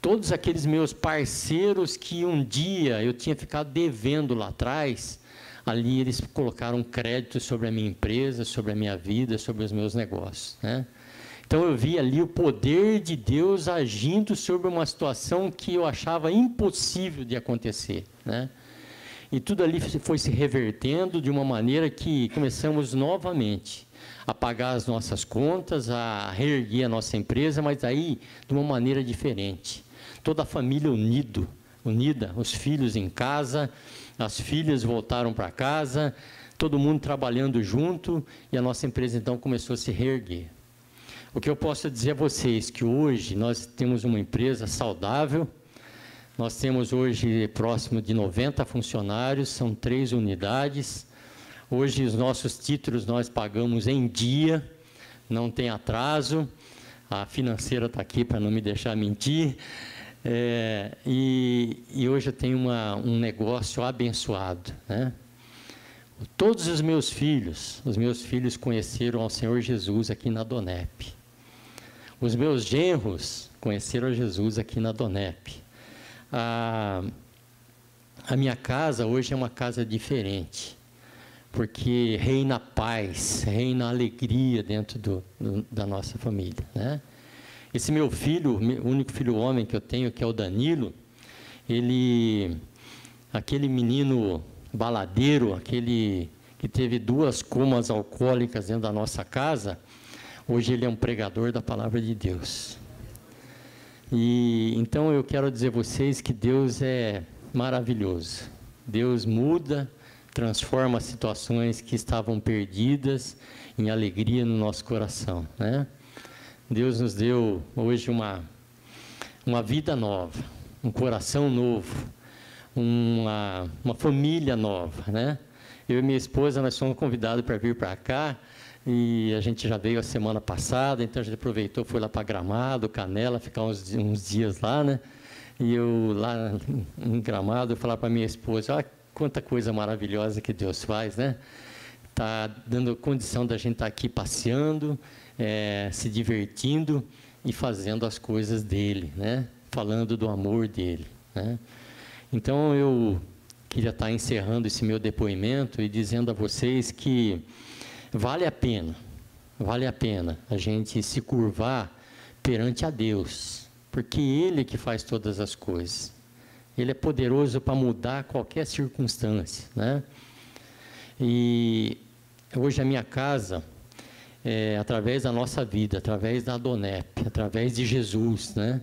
Todos aqueles meus parceiros que um dia eu tinha ficado devendo lá atrás, ali eles colocaram crédito sobre a minha empresa, sobre a minha vida, sobre os meus negócios, né? Então eu vi ali o poder de Deus agindo sobre uma situação que eu achava impossível de acontecer, né? E tudo ali foi se revertendo de uma maneira que começamos novamente a pagar as nossas contas, a reerguer a nossa empresa, mas aí de uma maneira diferente. Toda a família unida, os filhos em casa, as filhas voltaram para casa, todo mundo trabalhando junto, e a nossa empresa então começou a se reerguer. O que eu posso dizer a vocês que hoje nós temos uma empresa saudável, nós temos hoje próximo de 90 funcionários, são 3 unidades. Hoje os nossos títulos nós pagamos em dia, não tem atraso, a financeira está aqui para não me deixar mentir. E hoje eu tenho um negócio abençoado, né? Todos os meus filhos conheceram ao Senhor Jesus aqui na Donep. Os meus genros conheceram a Jesus aqui na Donep. A minha casa hoje é uma casa diferente, porque reina paz, reina alegria dentro da nossa família, né? Esse meu filho, o único filho homem que eu tenho, que é o Danilo, aquele menino baladeiro, aquele que teve 2 comas alcoólicas dentro da nossa casa, hoje ele é um pregador da palavra de Deus. E então eu quero dizer a vocês que Deus é maravilhoso. Deus muda, transforma situações que estavam perdidas em alegria no nosso coração, né? Deus nos deu hoje uma vida nova, um coração novo, uma família nova, né? Eu e minha esposa, nós fomos convidados para vir para cá, e a gente já veio a semana passada, então a gente aproveitou, foi lá para Gramado, Canela, ficar uns dias lá, né? E eu lá em Gramado, eu falar para minha esposa: olha quanta coisa maravilhosa que Deus faz, né? Está dando condição da gente estar aqui passeando, se divertindo e fazendo as coisas dele, né? Falando do amor dele, né? Então eu queria estar encerrando esse meu depoimento e dizendo a vocês que vale a pena a gente se curvar perante a Deus, porque Ele é que faz todas as coisas. Ele é poderoso para mudar qualquer circunstância, né? E hoje a minha casa, através da nossa vida, através da Donep, através de Jesus, né?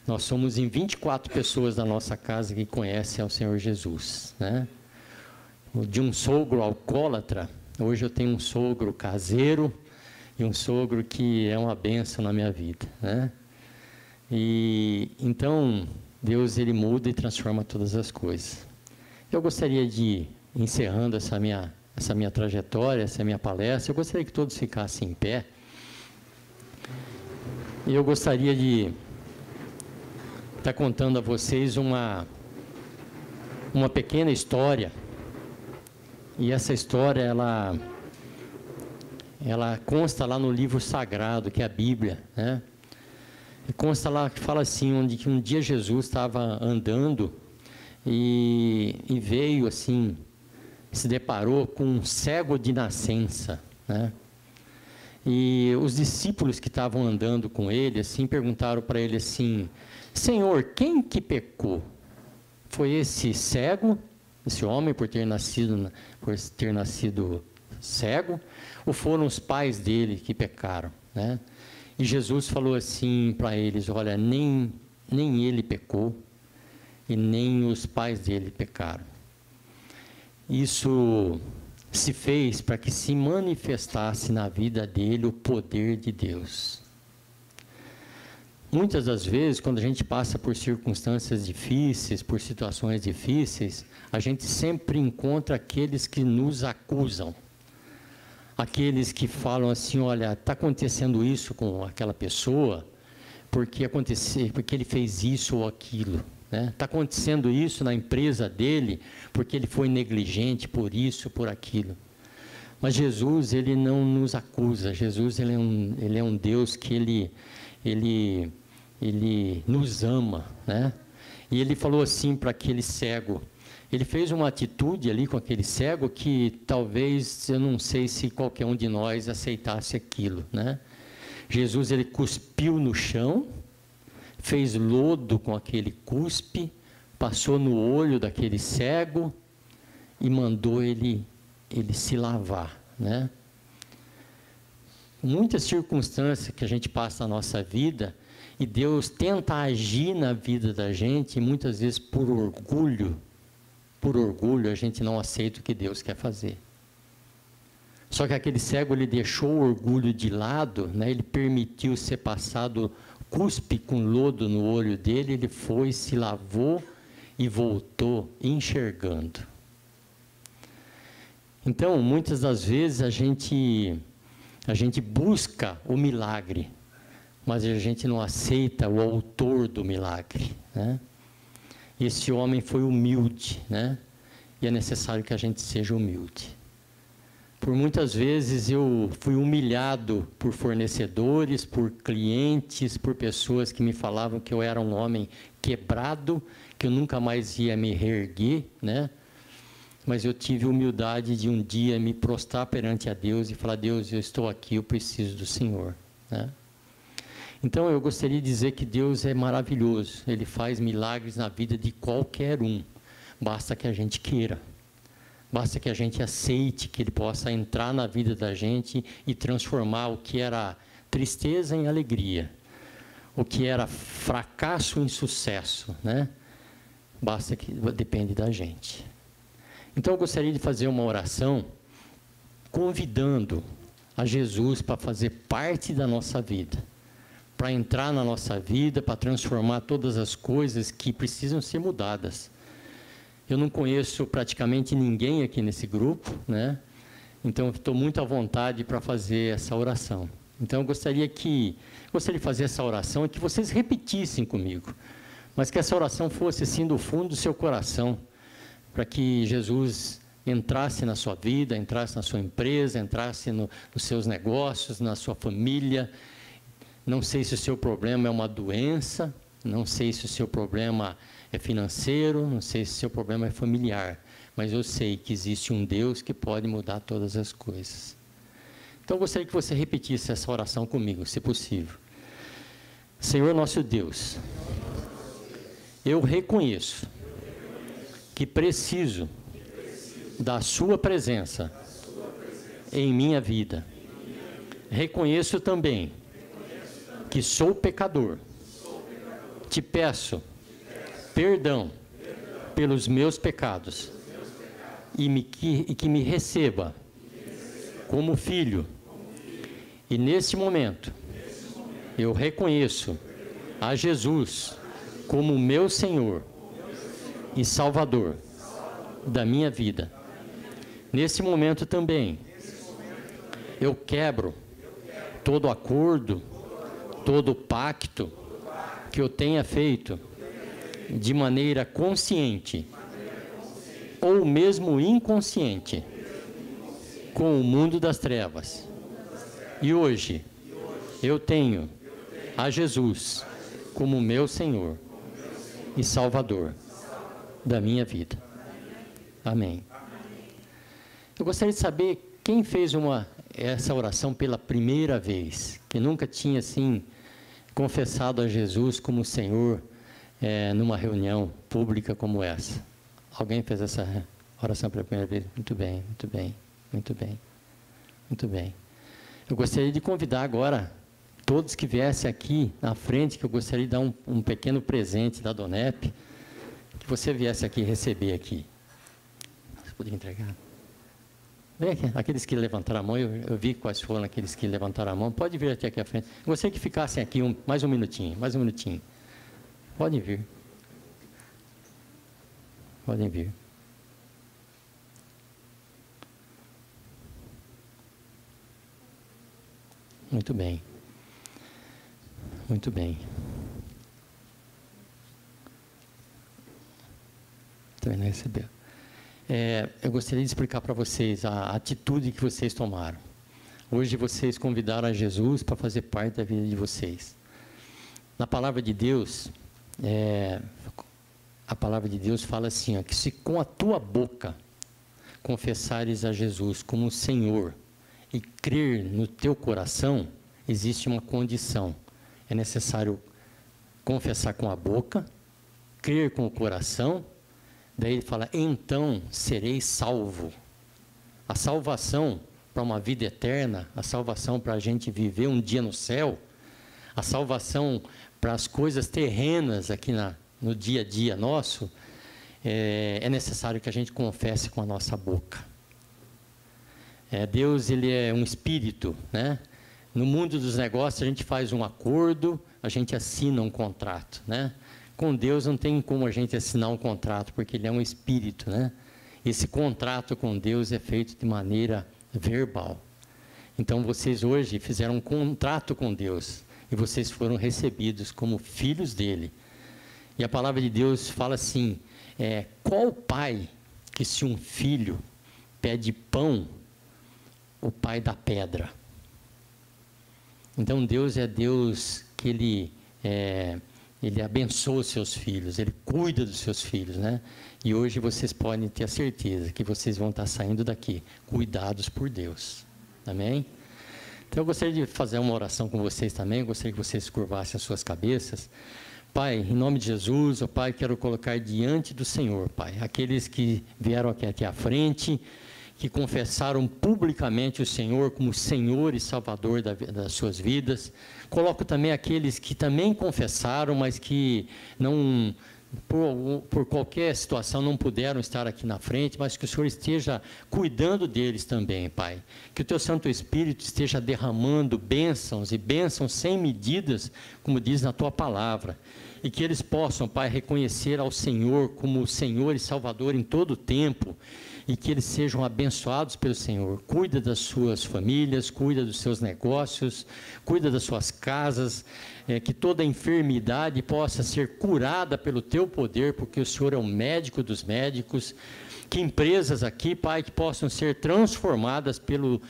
Nós somos em 24 pessoas da nossa casa que conhecem ao Senhor Jesus, né? De um sogro alcoólatra, hoje eu tenho um sogro caseiro e um sogro que é uma bênção na minha vida, né? E então Deus, ele muda e transforma todas as coisas. Eu gostaria de, encerrando essa minha trajetória, essa minha palestra, eu gostaria que todos ficassem em pé. E eu gostaria de estar contando a vocês uma pequena história. E essa história, ela consta lá no livro sagrado, que é a Bíblia, né? E consta lá, que fala assim, onde que um dia Jesus estava andando e veio assim, se deparou com um cego de nascença, né? E os discípulos que estavam andando com ele, assim, perguntaram para ele assim: Senhor, quem que pecou? Foi esse cego, esse homem por ter nascido cego, ou foram os pais dele que pecaram, né? E Jesus falou assim para eles: olha, nem ele pecou e nem os pais dele pecaram. Isso se fez para que se manifestasse na vida dele o poder de Deus. Muitas das vezes, quando a gente passa por circunstâncias difíceis, por situações difíceis, a gente sempre encontra aqueles que nos acusam. Aqueles que falam assim: olha, está acontecendo isso com aquela pessoa, porque ele fez isso ou aquilo. Está acontecendo isso na empresa dele, porque ele foi negligente por isso, por aquilo. Mas Jesus, ele não nos acusa. Jesus, ele é um Deus que ele nos ama, né? E ele falou assim para aquele cego. Ele fez uma atitude ali com aquele cego que talvez, eu não sei se qualquer um de nós aceitasse aquilo, né? Jesus, ele cuspiu no chão, fez lodo com aquele cuspe, passou no olho daquele cego e mandou ele se lavar, né? Muitas circunstâncias que a gente passa na nossa vida e Deus tenta agir na vida da gente, e muitas vezes por orgulho a gente não aceita o que Deus quer fazer. Só que aquele cego, ele deixou o orgulho de lado, né? Ele permitiu ser passado cuspe com lodo no olho dele, ele foi, se lavou e voltou enxergando. Então, muitas das vezes a gente busca o milagre, mas a gente não aceita o autor do milagre, né? Esse homem foi humilde, né? E é necessário que a gente seja humilde. Por muitas vezes eu fui humilhado por fornecedores, por clientes, por pessoas que me falavam que eu era um homem quebrado, que eu nunca mais ia me reerguer, né? Mas eu tive humildade de um dia me prostrar perante a Deus e falar: Deus, eu estou aqui, eu preciso do Senhor, né? Então eu gostaria de dizer que Deus é maravilhoso, Ele faz milagres na vida de qualquer um, basta que a gente queira. Basta que a gente aceite que Ele possa entrar na vida da gente e transformar o que era tristeza em alegria, o que era fracasso em sucesso, né? Basta que depende da gente. Então eu gostaria de fazer uma oração convidando a Jesus para fazer parte da nossa vida, para entrar na nossa vida, para transformar todas as coisas que precisam ser mudadas. Eu não conheço praticamente ninguém aqui nesse grupo, né? Então, estou muito à vontade para fazer essa oração. Então, eu gostaria de fazer essa oração e que vocês repetissem comigo, mas que essa oração fosse assim do fundo do seu coração, para que Jesus entrasse na sua vida, entrasse na sua empresa, entrasse nos seus negócios, na sua família. Não sei se o seu problema é uma doença, não sei se o seu problema é financeiro, não sei se o seu problema é familiar, mas eu sei que existe um Deus que pode mudar todas as coisas. Então, eu gostaria que você repetisse essa oração comigo, se possível. Senhor nosso Deus, eu reconheço que preciso da sua presença em minha vida. Reconheço também que sou pecador. Te peço perdão pelos meus pecados e que me receba como filho. E nesse momento eu reconheço a Jesus como meu Senhor e Salvador da minha vida. Nesse momento também eu quebro todo acordo, todo pacto que eu tenha feito de maneira consciente ou mesmo inconsciente com o mundo das trevas. E hoje eu tenho a Jesus como meu Senhor e Salvador da minha vida. Amém. Eu gostaria de saber quem fez essa oração pela primeira vez, que nunca tinha assim confessado a Jesus como Senhor numa reunião pública como essa. Alguém fez essa oração pela primeira vez? Muito bem, muito bem, muito bem, muito bem. Eu gostaria de convidar agora todos que viessem aqui na frente, que eu gostaria de dar um pequeno presente da Donep, que você viesse aqui receber aqui. Você poderia entregar? Vem aqui, aqueles que levantaram a mão, eu vi quais foram aqueles que levantaram a mão. Pode vir até aqui à frente. Eu gostaria que ficassem aqui mais um minutinho, mais um minutinho. Podem vir. Podem vir. Muito bem. Muito bem. Também não recebeu. Eu gostaria de explicar para vocês a atitude que vocês tomaram. Hoje vocês convidaram a Jesus para fazer parte da vida de vocês. Na palavra de Deus, a palavra de Deus fala assim, ó, que se com a tua boca confessares a Jesus como Senhor e crer no teu coração, existe uma condição. É necessário confessar com a boca, crer com o coração. Daí ele fala, então serei salvo. A salvação para uma vida eterna, a salvação para a gente viver um dia no céu, a salvação para as coisas terrenas aqui no dia a dia nosso, é necessário que a gente confesse com a nossa boca. Deus, ele é um espírito, né? No mundo dos negócios a gente faz um acordo, a gente assina um contrato, né? Com Deus não tem como a gente assinar um contrato, porque Ele é um espírito, né? Esse contrato com Deus é feito de maneira verbal. Então, vocês hoje fizeram um contrato com Deus, e vocês foram recebidos como filhos dEle. E a palavra de Deus fala assim, qual pai que se um filho pede pão, o pai dá pedra? Então, Deus é Deus que Ele abençoa os seus filhos, Ele cuida dos seus filhos, né? E hoje vocês podem ter a certeza que vocês vão estar saindo daqui, cuidados por Deus. Amém? Então eu gostaria de fazer uma oração com vocês também, gostaria que vocês curvassem as suas cabeças. Pai, em nome de Jesus, ó Pai, quero colocar diante do Senhor, Pai, aqueles que vieram aqui à frente, que confessaram publicamente o Senhor como Senhor e Salvador das suas vidas. Coloco também aqueles que também confessaram, mas que não, por qualquer situação, não puderam estar aqui na frente, mas que o Senhor esteja cuidando deles também, Pai. Que o Teu Santo Espírito esteja derramando bênçãos, e bênçãos sem medidas, como diz na Tua palavra. E que eles possam, Pai, reconhecer ao Senhor como Senhor e Salvador em todo o tempo, e que eles sejam abençoados pelo Senhor. Cuida das suas famílias, cuida dos seus negócios, cuida das suas casas, que toda enfermidade possa ser curada pelo Teu poder, porque o Senhor é o médico dos médicos. Que empresas aqui, Pai, que possam ser transformadas pelo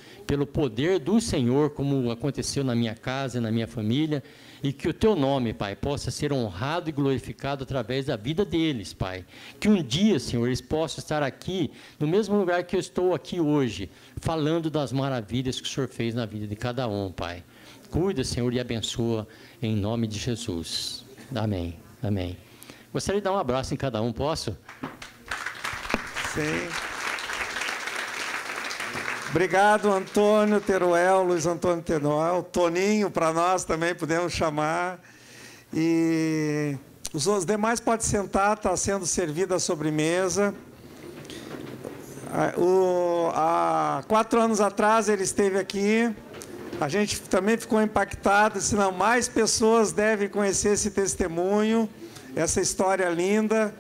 poder do Senhor, como aconteceu na minha casa e na minha família, e que o Teu nome, Pai, possa ser honrado e glorificado através da vida deles, Pai. Que um dia, Senhor, eles possam estar aqui, no mesmo lugar que eu estou aqui hoje, falando das maravilhas que o Senhor fez na vida de cada um, Pai. Cuida, Senhor, e abençoa em nome de Jesus. Amém. Amém. Gostaria de dar um abraço em cada um, posso? Sim. Obrigado, Antônio Teruel, Luiz Antônio Teruel, Toninho, para nós também podemos chamar. E os demais podem sentar, está sendo servida a sobremesa. Há 4 anos atrás ele esteve aqui, a gente também ficou impactado, senão mais pessoas devem conhecer esse testemunho, essa história linda.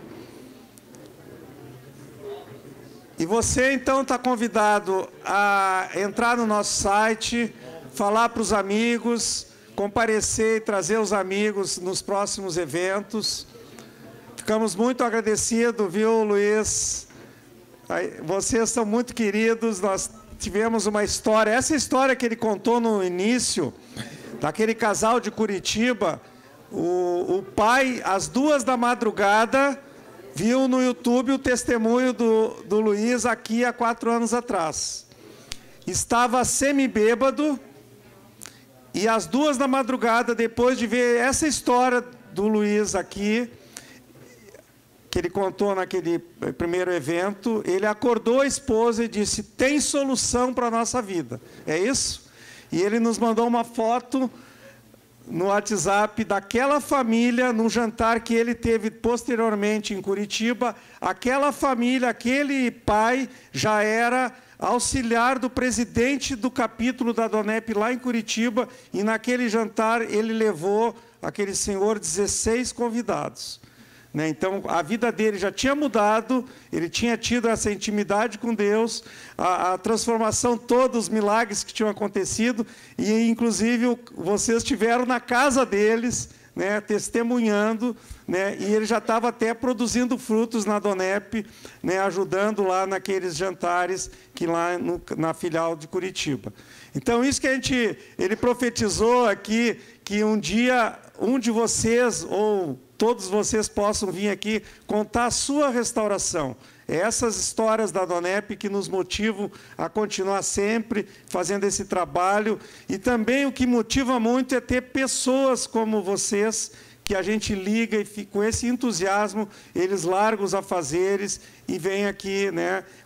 E você, então, está convidado a entrar no nosso site, falar para os amigos, comparecer e trazer os amigos nos próximos eventos. Ficamos muito agradecidos, viu, Luiz? Vocês são muito queridos, nós tivemos uma história, essa história que ele contou no início, daquele casal de Curitiba, o pai, às 2 da madrugada, viu no YouTube o testemunho do Luiz aqui há 4 anos atrás. Estava semi-bêbado e às 2 da madrugada, depois de ver essa história do Luiz aqui, que ele contou naquele primeiro evento, ele acordou a esposa e disse: tem solução para a nossa vida. É isso? E ele nos mandou uma foto no WhatsApp daquela família, num jantar que ele teve posteriormente em Curitiba. Aquela família, aquele pai, já era auxiliar do presidente do capítulo da DONEP lá em Curitiba, e naquele jantar ele levou, aquele senhor, 16 convidados. Então, a vida dele já tinha mudado, ele tinha tido essa intimidade com Deus, a transformação, todos os milagres que tinham acontecido, e, inclusive, vocês estiveram na casa deles, testemunhando, e ele já estava até produzindo frutos na DONEP, ajudando lá naqueles jantares que lá na filial de Curitiba. Então, isso que ele profetizou aqui, que um dia um de vocês, ou todos vocês, possam vir aqui contar a sua restauração. É essas histórias da DONEP que nos motivam a continuar sempre fazendo esse trabalho. E também o que motiva muito é ter pessoas como vocês, que a gente liga e com esse entusiasmo eles largam os afazeres e vêm aqui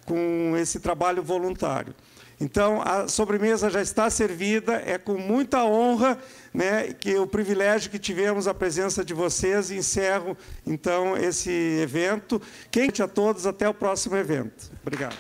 com esse trabalho voluntário. Então, a sobremesa já está servida, é com muita honra que o privilégio que tivemos a presença de vocês. Encerro, então, esse evento. A todos, até o próximo evento. Obrigado.